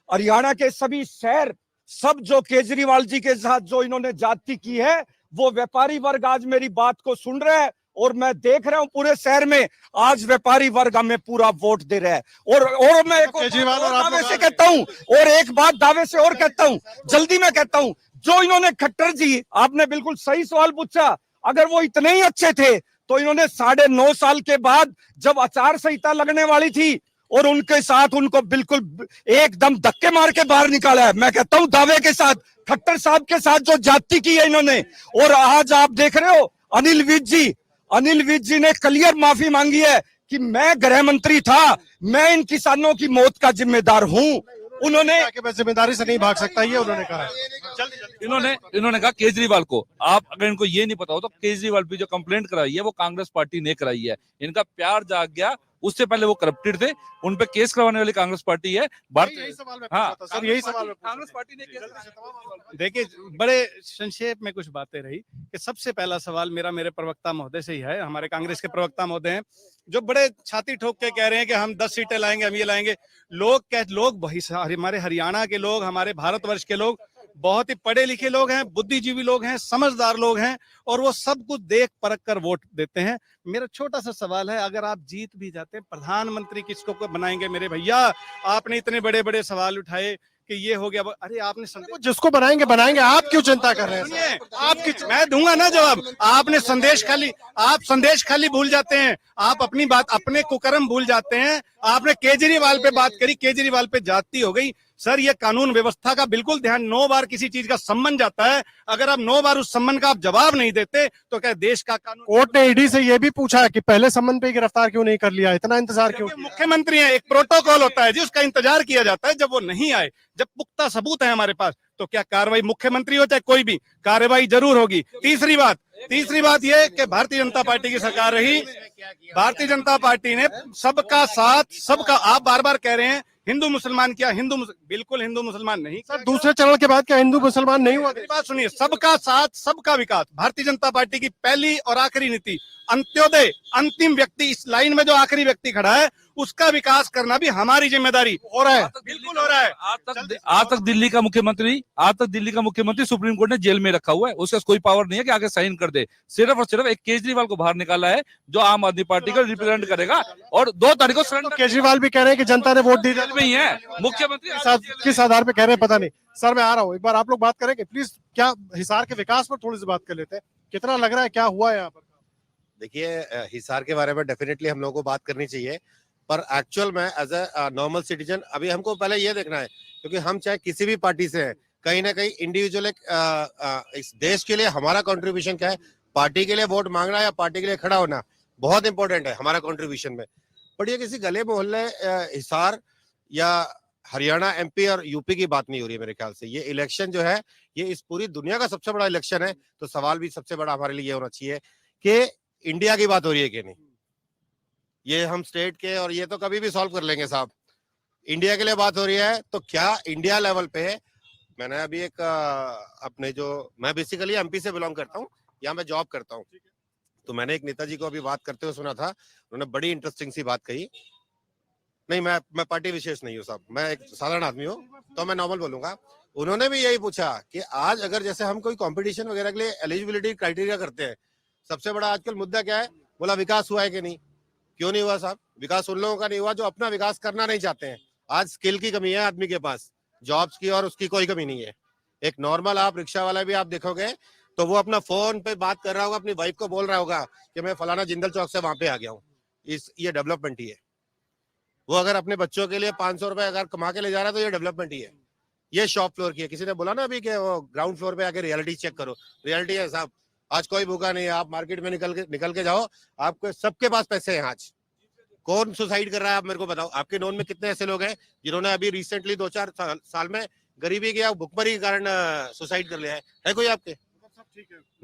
हरियाणा के सभी शहर, सब जो केजरीवाल जी के साथ जो इन्होंने जाति की है, वो व्यापारी वर्ग आज मेरी बात को सुन रहा है, और मैं देख रहा हूं पूरे शहर में आज व्यापारी वर्ग हमें पूरा वोट दे रहा है। और मैं केजरीवाल और दावे से कहता हूं, और एक बात दावे से और कहता हूं, जल्दी मैं कहता हूं, जो इन्होंने खट्टर जी, आपने बिल्कुल सही सवाल पूछा, अगर वो इतने ही अच्छे थे तो इन्होंने 9.5 साल के बाद जब आचार संहिता लगने वाली थी और उनके साथ उनको बिल्कुल एकदम धक्के मार के बाहर निकाला है। मैं कहता हूं दावे के साथ, खट्टर साहब के साथ जो जाति की है इन्होंने। और आज आप देख रहे हो अनिल विज जी ने क्लियर माफी मांगी है कि मैं गृह मंत्री था, मैं इन किसानों की मौत का जिम्मेदार हूं। उन्होंने जिम्मेदारी से नहीं भाग सकता, ये उन्होंने कहा। इन्होंने कहा केजरीवाल को, आप अगर इनको ये नहीं पता हो तो केजरीवाल पे जो कंप्लेंट कराई है वो कांग्रेस पार्टी ने कराई है। इनका प्यार जाग गया, उससे पहले वो करप्टेड थे, उन पे केस करवाने वाली कांग्रेस पार्टी है। यही सवाल मैं पूछ रहा था सर, यही सवाल मैं पूछ रहा था। कांग्रेस पार्टी ने केस देखिए, बड़े संक्षेप में कुछ बातें रही कि सबसे पहला सवाल मेरे प्रवक्ता महोदय से ही है। हमारे कांग्रेस के प्रवक्ता महोदय हैं जो बड़े छाती ठोक के कह रहे हैं कि हम 10 सीटें लाएंगे, हम ये लाएंगे। लोग हमारे हरियाणा के लोग, हमारे भारतवर्ष के लोग बहुत ही पढ़े लिखे लोग हैं, बुद्धिजीवी लोग हैं, समझदार लोग हैं, और वो सब कुछ देख परख कर वोट देते हैं। मेरा छोटा सा सवाल है, अगर आप जीत भी जाते हैं, प्रधानमंत्री किसको बनाएंगे मेरे भैया? आपने इतने बड़े बड़े सवाल उठाए कि ये हो गया, अरे आपने वो जिसको बनाएंगे बनाएंगे, आप क्यों चिंता कर रहे हैं? सुनिए, आपकी मैं दूंगा ना जवाब। आपने आप संदेश खाली भूल जाते हैं, आप अपनी बात, अपने कुकर्म भूल जाते हैं। आपने केजरीवाल पे बात करी, केजरीवाल पे जाती हो गई। सर, ये कानून व्यवस्था का बिल्कुल ध्यान, 9 बार किसी चीज का सम्मन जाता है, अगर आप 9 बार उस सम्मन का आप जवाब नहीं देते तो क्या देश का कानून? कोर्ट ने ईडी से ये भी पूछा है कि पहले सम्मन पे गिरफ्तार क्यों नहीं कर लिया, इतना इंतजार क्यों क्योंकि किया? मुख्यमंत्री हैं, एक प्रोटोकॉल होता है जी, उसका इंतजार किया जाता है। जब वो नहीं आए, जब पुख्ता सबूत है हमारे पास, तो क्या कार्रवाई, मुख्यमंत्री हो चाहे कोई भी, कार्रवाई जरूर होगी। तीसरी बात ये कि भारतीय जनता पार्टी की सरकार रही, भारतीय जनता पार्टी ने सबका साथ, सबका, आप बार बार कह रहे हैं हिंदू मुसलमान किया, बिल्कुल हिंदू मुसलमान नहीं। सर, दूसरे चरण के बाद क्या हिंदू मुसलमान नहीं हुआ? मेरी बात सुनिए, सबका साथ सबका विकास, भारतीय जनता पार्टी की पहली और आखिरी नीति। अंत्योदय, अंतिम व्यक्ति, इस लाइन में जो आखिरी व्यक्ति खड़ा है, उसका विकास करना भी हमारी जिम्मेदारी। हो रहा है, बिल्कुल हो रहा है। आज तक दिल्ली का मुख्यमंत्री सुप्रीम कोर्ट ने जेल में रखा हुआ है, उसका कोई पावर नहीं है कि आगे साइन कर दे। सिर्फ और सिर्फ एक केजरीवाल को बाहर निकाला है जो आम आदमी पार्टी का रिप्रेजेंट करेगा, और 2 तारीख को सरेंडर केजरीवाल भी कह रहे हैं कि जनता ने वोट दी। जेल में ही है मुख्यमंत्री। किस आधार पे कह रहे हैं पता नहीं। सर, मैं आ रहा हूँ, एक बार आप लोग बात करेंगे प्लीज। क्या हिसार के विकास पर थोड़ी सी बात कर लेते हैं, कितना लग रहा है, क्या हुआ है यहाँ पर? देखिए, हिसार के बारे में डेफिनेटली हम लोगों को बात करनी चाहिए, पर एक्चुअल में एज ए नॉर्मल सिटीजन अभी हमको पहले ये देखना है, क्योंकि हम चाहे किसी भी पार्टी से हैं, कहीं ना कहीं इंडिविजुअल इस देश के लिए हमारा कंट्रीब्यूशन क्या है, पार्टी के लिए वोट मांगना या पार्टी के लिए खड़ा होना बहुत इंपॉर्टेंट है हमारा कंट्रीब्यूशन में। बट ये किसी गले मोहल्ले हिसार या हरियाणा, एमपी और यूपी की बात नहीं हो रही है। मेरे ख्याल से ये इलेक्शन जो है, ये इस पूरी दुनिया का सबसे बड़ा इलेक्शन है। तो सवाल भी सबसे बड़ा हमारे लिए ये होना चाहिए कि इंडिया की बात हो रही है कि नहीं। ये हम स्टेट के और ये तो कभी भी सॉल्व कर लेंगे साहब। इंडिया के लिए बात हो रही है तो क्या इंडिया लेवल पे, मैंने अभी एक अपने जो, मैं बेसिकली एमपी से बिलोंग करता हूँ, यहाँ मैं जॉब करता हूँ, तो मैंने एक नेताजी को अभी बात करते हुए सुना था, उन्होंने बड़ी इंटरेस्टिंग सी बात कही। नहीं, मैं पार्टी विशेष नहीं हूँ साहब, मैं एक साधारण आदमी हूँ, तो मैं नॉर्मल बोलूंगा। उन्होंने भी यही पूछा कि आज अगर जैसे हम कोई कंपटीशन वगैरह के लिए एलिजिबिलिटी क्राइटेरिया करते हैं, सबसे बड़ा आजकल मुद्दा क्या है, बोला विकास हुआ है कि नहीं। क्यों नहीं हुआ साहब? विकास उन लोगों का नहीं हुआ जो अपना विकास करना नहीं चाहते हैं। आज स्किल की कमी है आदमी के पास, जॉब्स की, और उसकी कोई कमी नहीं है। एक नॉर्मल आप रिक्शा वाला भी आप देखोगे तो वो अपना फोन पे बात कर रहा होगा, अपनी वाइफ को बोल रहा होगा कि मैं फलाना जिंदल चौक से वहां पे आ गया हूँ। ये डेवलपमेंट ही है। वो अगर अपने बच्चों के लिए 500 रुपए अगर कमा के ले जा रहा है तो ये डेवलपमेंट ही है। ये शॉप फ्लोर की है। किसी ने बोला ना अभी कि वो ग्राउंड फ्लोर पे आके रियलिटी चेक करो, रियलिटी है साहब। आज कोई भूखा नहीं है। आप मार्केट में निकल के जाओ, आपको सबके पास पैसे हैं। आज कौन सुसाइड कर रहा है आप मेरे को बताओ। आपके नोन में कितने ऐसे लोग हैं जिन्होंने अभी रिसेंटली 2-4 साल में गरीबी के या भुखमरी के कारण सुसाइड कर लिया है कोई आपके?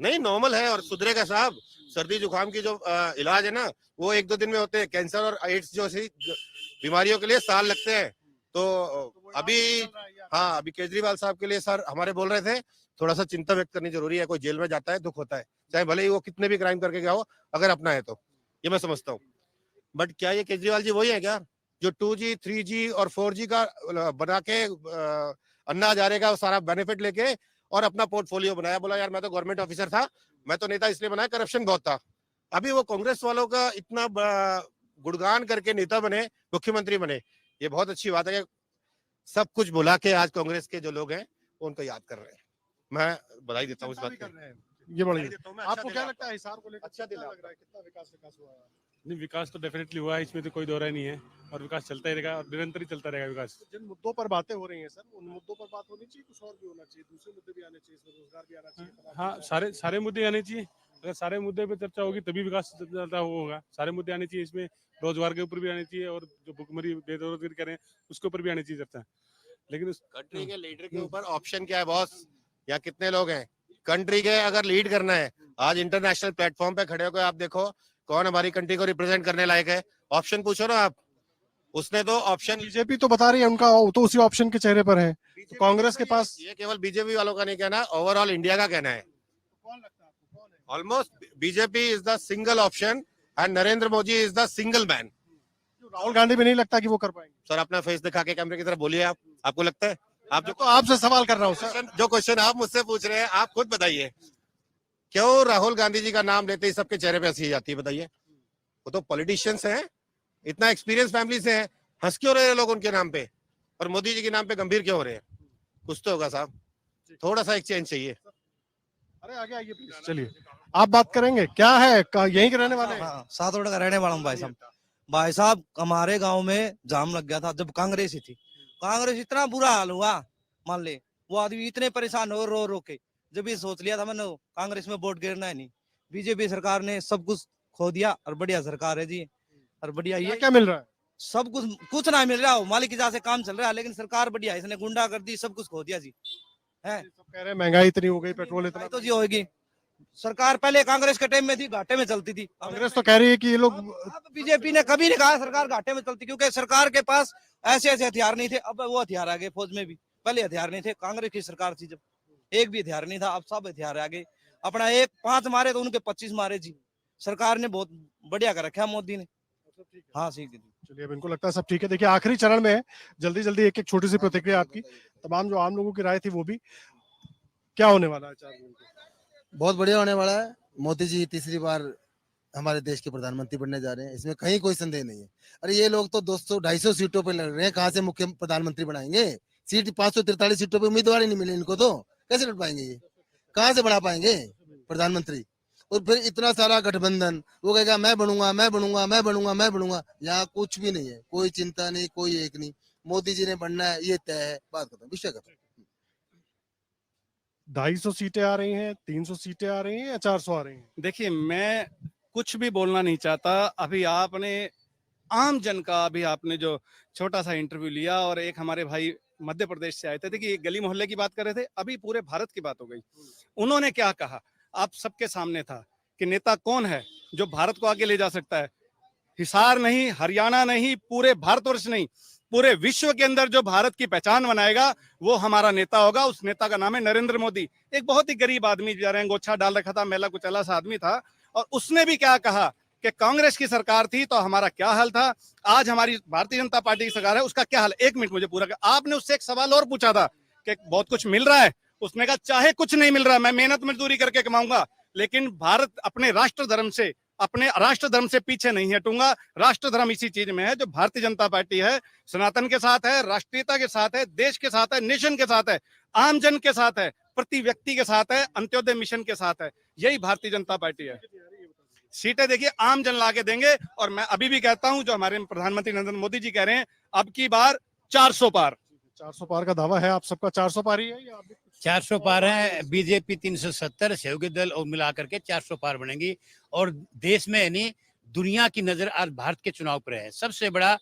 नहीं, नॉर्मल है और सुधरेगा साहब। सर्दी जुकाम की जो इलाज है ना, वो 1-2 दिन में होते हैं। कैंसर और एड्स जैसी बीमारियों के लिए साल लगते हैं। तो अभी हाँ, अभी केजरीवाल साहब के लिए सर हमारे बोल रहे थे, थोड़ा सा चिंता व्यक्त करनी जरूरी है। कोई जेल में जाता है, दुख होता है, चाहे भले ही वो कितने भी क्राइम करके गया हो, अगर अपना है तो ये मैं समझता हूँ। बट क्या ये केजरीवाल जी वही है क्या जो 2G, 3G और 4G का बना के अन्ना हजारे का सारा बेनिफिट लेके और अपना पोर्टफोलियो बनाया? बोला यार मैं तो गवर्नमेंट ऑफिसर था, मैं तो नेता इसलिए बनाया, करप्शन बहुत था। अभी वो कांग्रेस वालों का इतना गुणगान करके नेता बने, मुख्यमंत्री बने। ये बहुत अच्छी बात है कि सब कुछ भुला के आज कांग्रेस के जो लोग हैं उनको याद कर रहे हैं। मैं बधाई देता हूँ इस बात की। ये बड़ी आपको क्या लगता है हिसार को लेकर? अच्छा कितना दिला लग रहा है, कितना विकास हुआ है? नहीं, विकास तो डेफिनेटली हुआ है, इसमें तो कोई दो राय नहीं है, और विकास चलता ही रहेगा और निरंतर ही चलता रहेगा विकास। जिन मुद्दों पर बातें हो रही हैं सर, उन मुद्दों पर बात होनी चाहिए, कुछ और भी होना चाहिए, दूसरे मुद्दे भी आने चाहिए, इसमें रोजगार भी आना चाहिए। हाँ, सारे मुद्दे आने चाहिए। अगर सारे मुद्दे पे चर्चा होगी तभी विकास ज्यादा होगा। सारे मुद्दे आने चाहिए, इसमें रोजगार के ऊपर भी आने चाहिए, और जो भुखमरी बेरोजगारी कह रहे हैं उसके ऊपर भी आनी चाहिए चर्चा। लेकिन कंट्री के लीडर के ऊपर ऑप्शन क्या है बॉस? या कितने लोग हैं कंट्री के? अगर लीड करना है, आज इंटरनेशनल प्लेटफॉर्म पे खड़े होकर आप देखो कौन हमारी कंट्री को रिप्रेजेंट करने लायक है। ऑप्शन पूछो ना आप, उसने तो ऑप्शन बीजेपी तो बता रही है उनका तो उसी ऑप्शन के चेहरे पर है, तो कांग्रेस के पास ये केवल बीजेपी वालों का नहीं कहना, ओवरऑल इंडिया का कहना है। Almost BJP is the single option and Narendra Modi is the single man. Rahul Gandhi भी नहीं लगता कि वो कर पाएंगे। सर अपना फेस दिखा के कैमरे की तरफ बोलिए, आप आपको लगता है? आप मैं तो आपसे सवाल कर रहा हूँ सर। जो क्वेश्चन आप मुझसे पूछ रहे हैं आप खुद बताइए, क्यों राहुल गांधी जी का नाम लेते ही सबके चेहरे पे हंसी जाती है? बताइए, वो तो पॉलिटिशियंस हैं, इतना एक्सपीरियंस फैमिली से हैं, हंस क्यों रहे हैं लोग उनके नाम पे, और मोदी जी के नाम पे गंभीर क्यों हो रहे हैं? कुछ तो होगा साहब, थोड़ा सा एक चेंज चाहिए। अरे आगे आइए प्लीज, चलिए आप बात करेंगे। क्या है, यहीं के रहने वाले हैं? हाँ, 7 का रहने वाला हूँ भाई साहब। भाई साहब हमारे गांव में जाम लग गया था जब कांग्रेस ही थी। कांग्रेस इतना बुरा हाल हुआ, मान ले वो आदमी इतने परेशान हो रो रो के, जब ये सोच लिया था मैंने कांग्रेस में वोट गिरना है नहीं। बीजेपी सरकार ने सब कुछ खो दिया और बढ़िया सरकार है जी, और बढ़िया ये क्या मिल रहा है? सब कुछ ना मिल रहा हो, मालिक की जहाँ से काम चल रहा है, लेकिन सरकार बढ़िया है, इसने गुंडा कर दी, सब कुछ खो दिया जी। है सब कह रहे हैं महंगाई इतनी हो गई, पेट्रोल इतना, तो जी होगी। सरकार पहले कांग्रेस के टाइम में थी, घाटे में चलती थी। कांग्रेस तो कह रही है कि ये लोग अब बीजेपी ने कभी नहीं कहा सरकार घाटे में चलती, क्योंकि सरकार के पास ऐसे ऐसे हथियार नहीं थे। अब वो हथियार आ गए, फौज में भी पहले हथियार नहीं थे, कांग्रेस की सरकार थी जब एक भी हथियार नहीं था, अब सब हथियार आ गए। अपना एक 5 मारे तो उनके 25 मारे जी। सरकार ने बहुत बढ़िया कर रखा मोदी ने। हाँ ठीक है, चलिए अब इनको लगता है सब ठीक है। देखिए आखिरी चरण में है, जल्दी जल्दी एक एक छोटी सी प्रतिक्रिया आपकी, तमाम जो आम लोगों की राय थी वो भी। क्या होने वाला है 4 जून को? बहुत बढ़िया होने वाला है। मोदी जी तीसरी बार हमारे देश के प्रधानमंत्री बनने जा रहे हैं, इसमें कहीं कोई संदेह नहीं है। अरे ये लोग तो 200-250 सीटों पे लड़ रहे हैं, कहाँ से मुख्य प्रधानमंत्री बनाएंगे? सीट 543 सीटों पे उम्मीदवार ही नहीं मिले इनको, तो कैसे लड़ पाएंगे? ये कहाँ से बना पाएंगे प्रधानमंत्री? और फिर इतना सारा गठबंधन, वो कहेगा मैं बनूंगा मैं बनूंगा मैं बनूंगा मैं बनूंगा। यहाँ कुछ भी नहीं है, कोई चिंता नहीं, कोई एक नहीं। मोदी जी ने बनना है, ये तय है, बात खत्म, विषय खत्म। 250 सीटें आ रही हैं, 300 सीटें आ रही हैं या 400 आ रही हैं? देखिए मैं कुछ भी बोलना नहीं चाहता। अभी आपने आम जन का, अभी आपने जो छोटा सा इंटरव्यू लिया, और एक हमारे भाई मध्य प्रदेश से आए थे, देखिए गली मोहल्ले की बात कर रहे थे, अभी पूरे भारत की बात हो गई। उन्होंने क्या कहा आप सबके सामने था कि नेता कौन है जो भारत को आगे ले जा सकता है। हिसार नहीं, हरियाणा नहीं, पूरे भारतवर्ष नहीं, पूरे विश्व के अंदर जो भारत की पहचान बनाएगा वो हमारा नेता होगा। उस नेता का नाम है नरेंद्र मोदी। एक बहुत ही गरीब आदमी, बेचारे गोछा डाल रखा था, मेला कुचला सा आदमी था, और उसने भी क्या कहा कि कांग्रेस की सरकार थी तो हमारा क्या हाल था, आज हमारी भारतीय जनता पार्टी की सरकार है उसका क्या हाल। 1 मिनट मुझे पूरा कर। आपने उससे एक सवाल और पूछा था कि बहुत कुछ मिल रहा है, उसने कहा चाहे कुछ नहीं मिल रहा, मैं मेहनत मजदूरी करके कमाऊंगा, लेकिन भारत अपने राष्ट्र धर्म से पीछे नहीं हटूंगा। राष्ट्र धर्म इसी चीज में है जो भारतीय जनता पार्टी है, सनातन के साथ है, राष्ट्रीयता के साथ है, देश के साथ है, नेशन के साथ है, आम जन के साथ है, प्रति व्यक्ति के साथ है, अंत्योदय मिशन के साथ है। यही भारतीय जनता पार्टी है। सीटें देखिए आम जन ला के देंगे, और मैं अभी भी कहता हूं जो हमारे प्रधानमंत्री नरेंद्र मोदी जी कह रहे हैं, अब की बार 400 पार। 400 पार का दावा है आप सबका, 400 पार ही है या आप भी? 400 पार है, बीजेपी 370, सहयोगी दल और मिलाकर के 400 पार बनेंगी। और देश में यानी दुनिया की नजर आज भारत के चुनाव पर है। सबसे बड़ा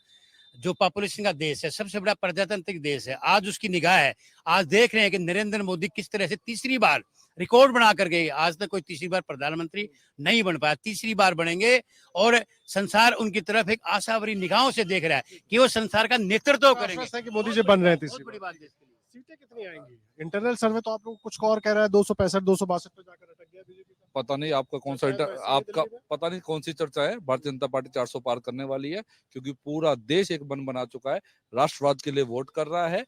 जो पॉपुलेशन का देश है, सबसे बड़ा प्रजातांत्रिक देश है, आज उसकी निगाह है। आज देख रहे हैं कि नरेंद्र मोदी किस तरह से तीसरी बार रिकॉर्ड बना कर गए। आज तक कोई तीसरी बार प्रधानमंत्री नहीं बन पाया, तीसरी बार बनेंगे। और संसार उनकी तरफ एक आशाभरी निगाहों से देख रहा है कि वो संसार का नेतृत्व करेंगे। आश्वस्त है कि मोदी जी बन रहे हैं तीसरी बहुत बड़ी बार। बात देश के लिए। सीटें कितनी आएंगी? इंटरनल सर्वे तो आप लोग कुछ और कह रहा है, 265 262 पे जाकर अटक गया बीजेपी का। पता नहीं आपका कौन सा आपका पता नहीं कौन सी चर्चा है। भारतीय जनता पार्टी 400 पार करने वाली है, क्योंकि पूरा देश एक मन बना चुका है, राष्ट्रवाद के लिए वोट कर रहा है,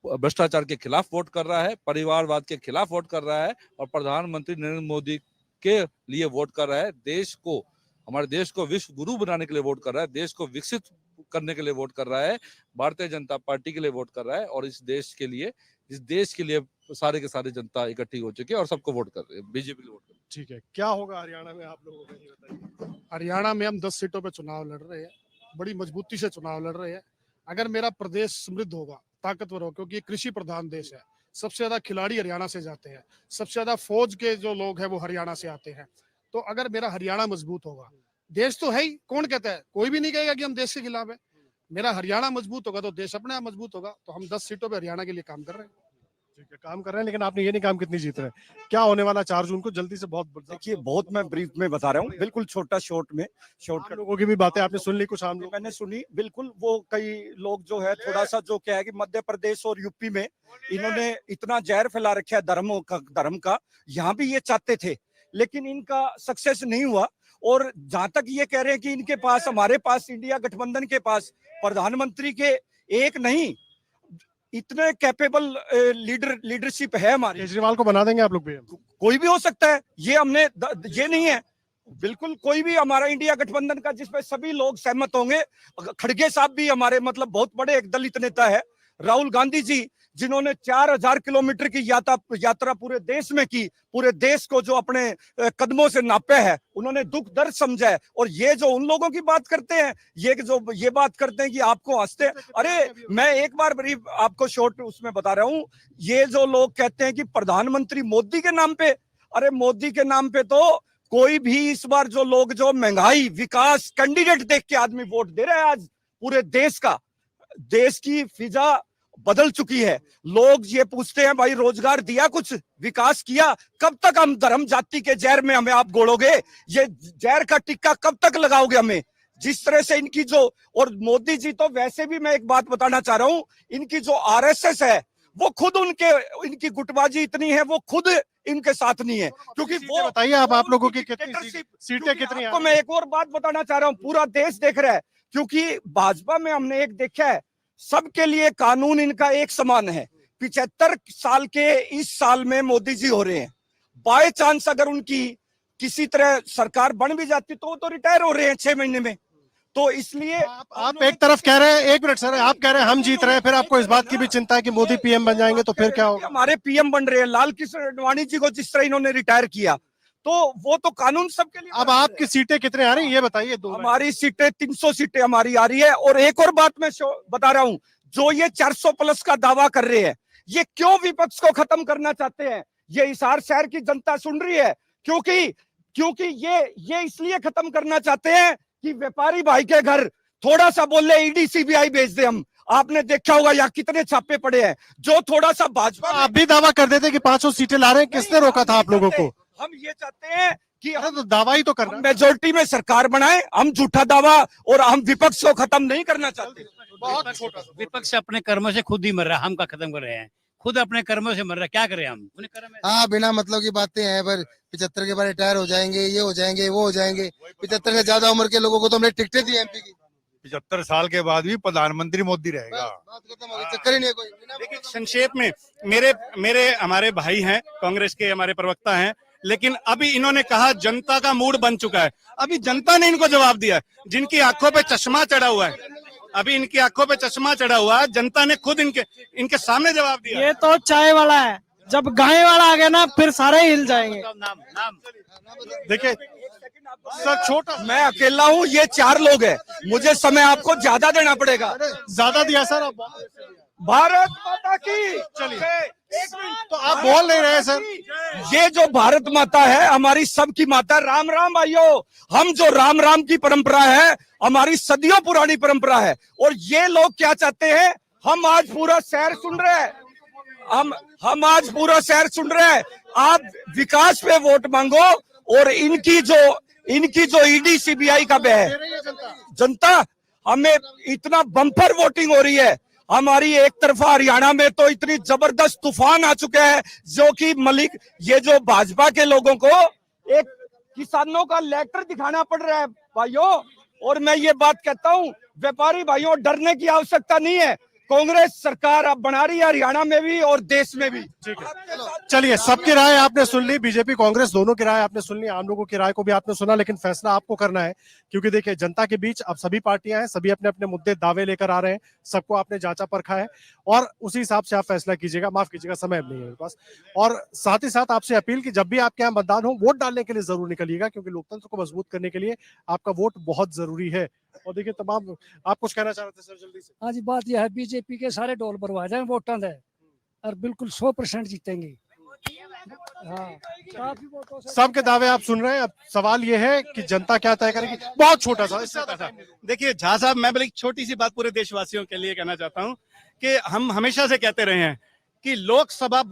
भ्रष्टाचार के खिलाफ वोट कर रहा है, परिवारवाद के खिलाफ वोट कर रहा है, और प्रधानमंत्री नरेंद्र मोदी के लिए वोट कर रहा है। हमारे देश को विश्व गुरु बनाने के लिए वोट कर रहा है, देश को विकसित करने के लिए वोट कर रहा है, भारतीय जनता पार्टी के लिए वोट कर रहा है। और इस देश के लिए सारे के सारे जनता इकट्ठी हो चुकी है और सबको वोट कर रहे हैं, बीजेपी के वोट कर रहे हैं। ठीक है, क्या होगा हरियाणा में आप लोगों का, ये बताइए। हरियाणा में हम 10 सीटों पे चुनाव लड़ रहे हैं, बड़ी मजबूती से चुनाव लड़ रहे हैं। अगर मेरा प्रदेश समृद्ध होगा, ताकतवर होगा, क्योंकि ये कृषि प्रधान देश है, सबसे ज्यादा खिलाड़ी हरियाणा से जाते हैं, सबसे ज्यादा फौज के जो लोग हैं वो हरियाणा से आते हैं। तो अगर मेरा हरियाणा मजबूत होगा, देश तो है ही, कौन कहता है, कोई भी नहीं कहेगा कि हम देश के खिलाफ है। मेरा हरियाणा मजबूत होगा तो देश अपने आप मजबूत होगा। तो हम 10 सीटों पे हरियाणा के लिए काम कर रहे हैं। ठीक है, काम कर रहे हैं, लेकिन आपने ये नहीं काम कितनी जीत रहे हैं। क्या होने वाला 4 जून को, जल्दी से बहुत देखिए बहुत मैं ब्रीफ में बता रहा हूँ, बिल्कुल छोटा शॉर्ट में आम लोगों की भी बातें आपने सुन ली, कुछ आम लोग मैंने सुनी। बिल्कुल वो कई लोग जो है थोड़ा सा जो क्या है कि मध्य प्रदेश और यूपी में इन्होंने इतना जहर फैला रखा है धर्म का, यहाँ भी ये चाहते थे लेकिन इनका सक्सेस नहीं हुआ। और जहां तक ये कह रहे हैं कि इनके पास, हमारे पास, इंडिया गठबंधन के पास प्रधानमंत्री के एक नहीं इतने कैपेबल लीडरशिप है हमारी। केजरीवाल को बना देंगे आप लोग भी? कोई भी हो सकता है, ये हमने ये नहीं है, बिल्कुल कोई भी हमारा इंडिया गठबंधन का जिसपे सभी लोग सहमत होंगे। खड़गे साहब भी हमारे मतलब बहुत बड़े एक दलित नेता है। राहुल गांधी जी जिन्होंने 4000 किलोमीटर की यात्रा पूरे देश में की, पूरे देश को जो अपने कदमों से नापे है, उन्होंने दुख दर्द समझा है। और ये जो उन लोगों की बात करते हैं, ये बात करते हैं कि आपको हंसते हैं। अरे मैं एक बार ब्रीफ आपको शॉर्ट उसमें बता रहा हूं, ये जो लोग कहते हैं कि प्रधानमंत्री मोदी के नाम पे, अरे मोदी के नाम पे तो कोई भी इस बार जो लोग जो महंगाई, विकास, कैंडिडेट देख के आदमी वोट दे रहा है। आज पूरे देश की फिजा बदल चुकी है। लोग ये पूछते हैं भाई रोजगार दिया, कुछ विकास किया? कब तक हम धर्म जाति के जहर में हमें आप गोलोगे? ये जहर का टिक्का कब तक लगाओगे हमें? जिस तरह से इनकी जो, और मोदी जी तो वैसे भी मैं एक बात बताना चाह रहा हूं, इनकी जो आरएसएस है वो खुद इनकी गुटबाजी इतनी है, वो खुद इनके साथ नहीं है। क्योंकि वो बताइए आप लोगों की कितनी सीटें कितनी? आपको मैं एक और बात बताना चाह रहा हूं, पूरा देश देख रहा है। क्योंकि भाजपा में हमने एक देखा है, सबके लिए कानून इनका एक समान है। 75 साल के इस साल में मोदी जी हो रहे हैं। बाय चांस अगर उनकी किसी तरह सरकार बन भी जाती तो वो तो रिटायर हो रहे हैं 6 महीने में। तो इसलिए आप एक तरफ कह रहे हैं, एक मिनट सर, आप कह रहे हैं हम जीत रहे हैं, फिर आपको इस बात की भी चिंता है कि मोदी पीएम बन जाएंगे तो फिर क्या होगा? हमारे पीएम बन रहे हैं। लाल कृष्ण आडवाणी जी को जिस तरह इन्होंने रिटायर किया, तो वो तो कानून सबके लिए। अब आपकी सीटें कितने आ रही है ये बताइए? हमारी सीटें 300 सीटें हमारी आ रही है। और एक और बात मैं बता रहा हूं, जो ये 400 प्लस का दावा कर रहे हैं, ये क्यों विपक्ष को खत्म करना चाहते हैं? ये हिसार शहर की जनता सुन रही है। क्योंकि ये इसलिए खत्म करना चाहते हैं कि व्यापारी भाई के घर थोड़ा सा बोल ले ईडी सीबीआई भेज दे हम। आपने देखा होगा यहाँ कितने छापे पड़े हैं। जो थोड़ा सा भाजपा, आप भी दावा कर देते कि 500 सीटें ला रहे हैं, किसने रोका था आप लोगों को? हम ये चाहते हैं कि हम तो दावा ही तो करना, मेजोरिटी में सरकार बनाए। हम झूठा दावा, और हम विपक्ष को खत्म नहीं करना चाहते। बहुत छोटा। विपक्ष अपने कर्मों से खुद ही मर रहा है, हम का खत्म कर रहे हैं। खुद अपने कर्मों से मर रहा है, क्या करें हम? हाँ, बिना मतलब की बातें हैं, पर 75 के बाद रिटायर हो जाएंगे, ये हो जाएंगे, वो हो जाएंगे। 75 से ज्यादा उम्र के लोगों को तो हमने टिकटें दी एमपी की। 75 साल के बाद भी प्रधानमंत्री मोदी रहेगा। बात खत्म हो गई, चक्कर ही नहीं है कोई। देखिए संक्षेप में, मेरे हमारे भाई हैं, कांग्रेस के हमारे प्रवक्ता हैं, लेकिन अभी इन्होंने कहा जनता का मूड बन चुका है। अभी जनता ने इनको जवाब दिया। जिनकी आंखों पे चश्मा चढ़ा हुआ है, अभी इनकी आंखों पे चश्मा चढ़ा हुआ है, जनता ने खुद इनके सामने जवाब दिया। ये तो चाय वाला है, जब गाय वाला आ गया ना फिर सारे हिल जाएंगे। देखिए सर, छोटा, मैं अकेला हूँ, ये 4 लोग हैं। मुझे समय आपको ज्यादा देना पड़ेगा। ज्यादा दिया सर आप। भारत माता की। चलिए, तो आप बोल नहीं रहे सर। ये जो भारत माता है हमारी सबकी माता। राम राम भाइयों, हम जो राम राम की परंपरा है, हमारी सदियों पुरानी परंपरा है। और ये लोग क्या चाहते हैं? हम आज पूरा शहर सुन रहे हैं, हम आज पूरा शहर सुन रहे हैं। आप विकास पे वोट मांगो, और इनकी जो ईडी सीबीआई का है, जनता हमें इतना बम्पर वोटिंग हो रही है। हमारी एक तरफा हरियाणा में तो इतनी जबरदस्त तूफान आ चुका है, जो कि मलिक, ये जो भाजपा के लोगों को एक किसानों का लेटर दिखाना पड़ रहा है भाइयों। और मैं ये बात कहता हूं, व्यापारी भाइयों, डरने की आवश्यकता नहीं है। कांग्रेस सरकार अब बना रही है हरियाणा में भी और देश में भी। चलिए, सबकी राय आपने सुन ली, बीजेपी कांग्रेस दोनों की राय आपने सुन ली, आम लोगों की राय को भी आपने सुना, लेकिन फैसला आपको करना है। क्योंकि देखिए, जनता के बीच अब सभी पार्टियां हैं, सभी अपने अपने मुद्दे दावे लेकर आ रहे हैं, सबको आपने जांचा परखा है, और उसी हिसाब से आप फैसला कीजिएगा। माफ कीजिएगा, समय अब नहीं है मेरे पास। और साथ ही साथ आपसे अपील कि जब भी आपके यहाँ मतदान हो, वोट डालने के लिए जरूर निकलिएगा, क्योंकि लोकतंत्र को मजबूत करने के लिए आपका वोट बहुत जरूरी है। और देखिए, तमाम, आप कुछ कहना चाह रहे थे सर, जल्दी से। हाँ जी, बात यह है, बीजेपी के सारे ढोल बरवा जाए वोटां दे, और बिल्कुल 100% जीतेंगे। हाँ, काफी वोटों से। सबके दावे आप सुन रहे हैं। अब सवाल ये है कि जनता क्या तय करेगी। बहुत छोटा सा, इससे ज्यादा। देखिए झा साहब, मैं बल्कि छोटी सी बात पूरे देशवासियों के लिए कहना चाहता हूं कि हम हमेशा से कहते रहे हैं कि लोकसभा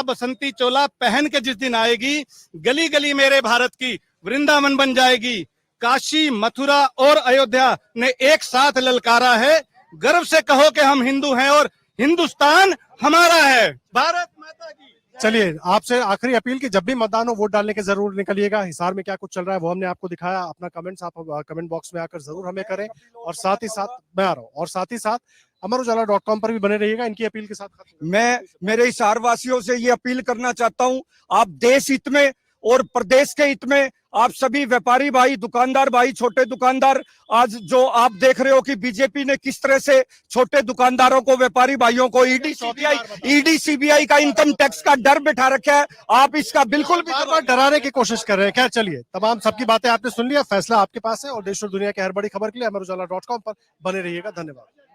बसंती चोला पहन के जिस दिन आएगी, गली गली मेरे भारत की वृंदावन बन जाएगी। काशी, मथुरा और अयोध्या ने एक साथ ललकारा है, गर्व से कहो कि हम हिंदू हैं और हिंदुस्तान हमारा है। भारत माता की। चलिए, आपसे आखिरी अपील कि जब भी मतदान हो वोट डालने के जरूर निकलिएगा। हिसार में क्या कुछ चल रहा है वो हमने आपको दिखाया। अपना कमेंट्स आप कमेंट बॉक्स में आकर जरूर हमें करें, और साथ ही साथ मैं आ रहा हूँ, और साथ ही साथ अमरउजाला.com पर भी बने रहिएगा। इनकी अपील के साथ मैं मेरे हिसार वासियों से ये अपील करना चाहता हूं, आप देश हित में और प्रदेश के हित में आप सभी व्यापारी भाई, दुकानदार भाई, छोटे दुकानदार, आज जो आप देख रहे हो कि बीजेपी ने किस तरह से छोटे दुकानदारों को, व्यापारी भाइयों को ईडी सीबीआई का इनकम टैक्स का डर बिठा रखा है। आप इसका बिल्कुल भी डराने की कोशिश कर रहे हैं। खैर चलिए, तमाम सबकी बातें आपने सुन लिया, फैसला आपके पास है, और देश और दुनिया की हर बड़ी खबर के लिए अमरउजाला.com पर बने रहिएगा। धन्यवाद।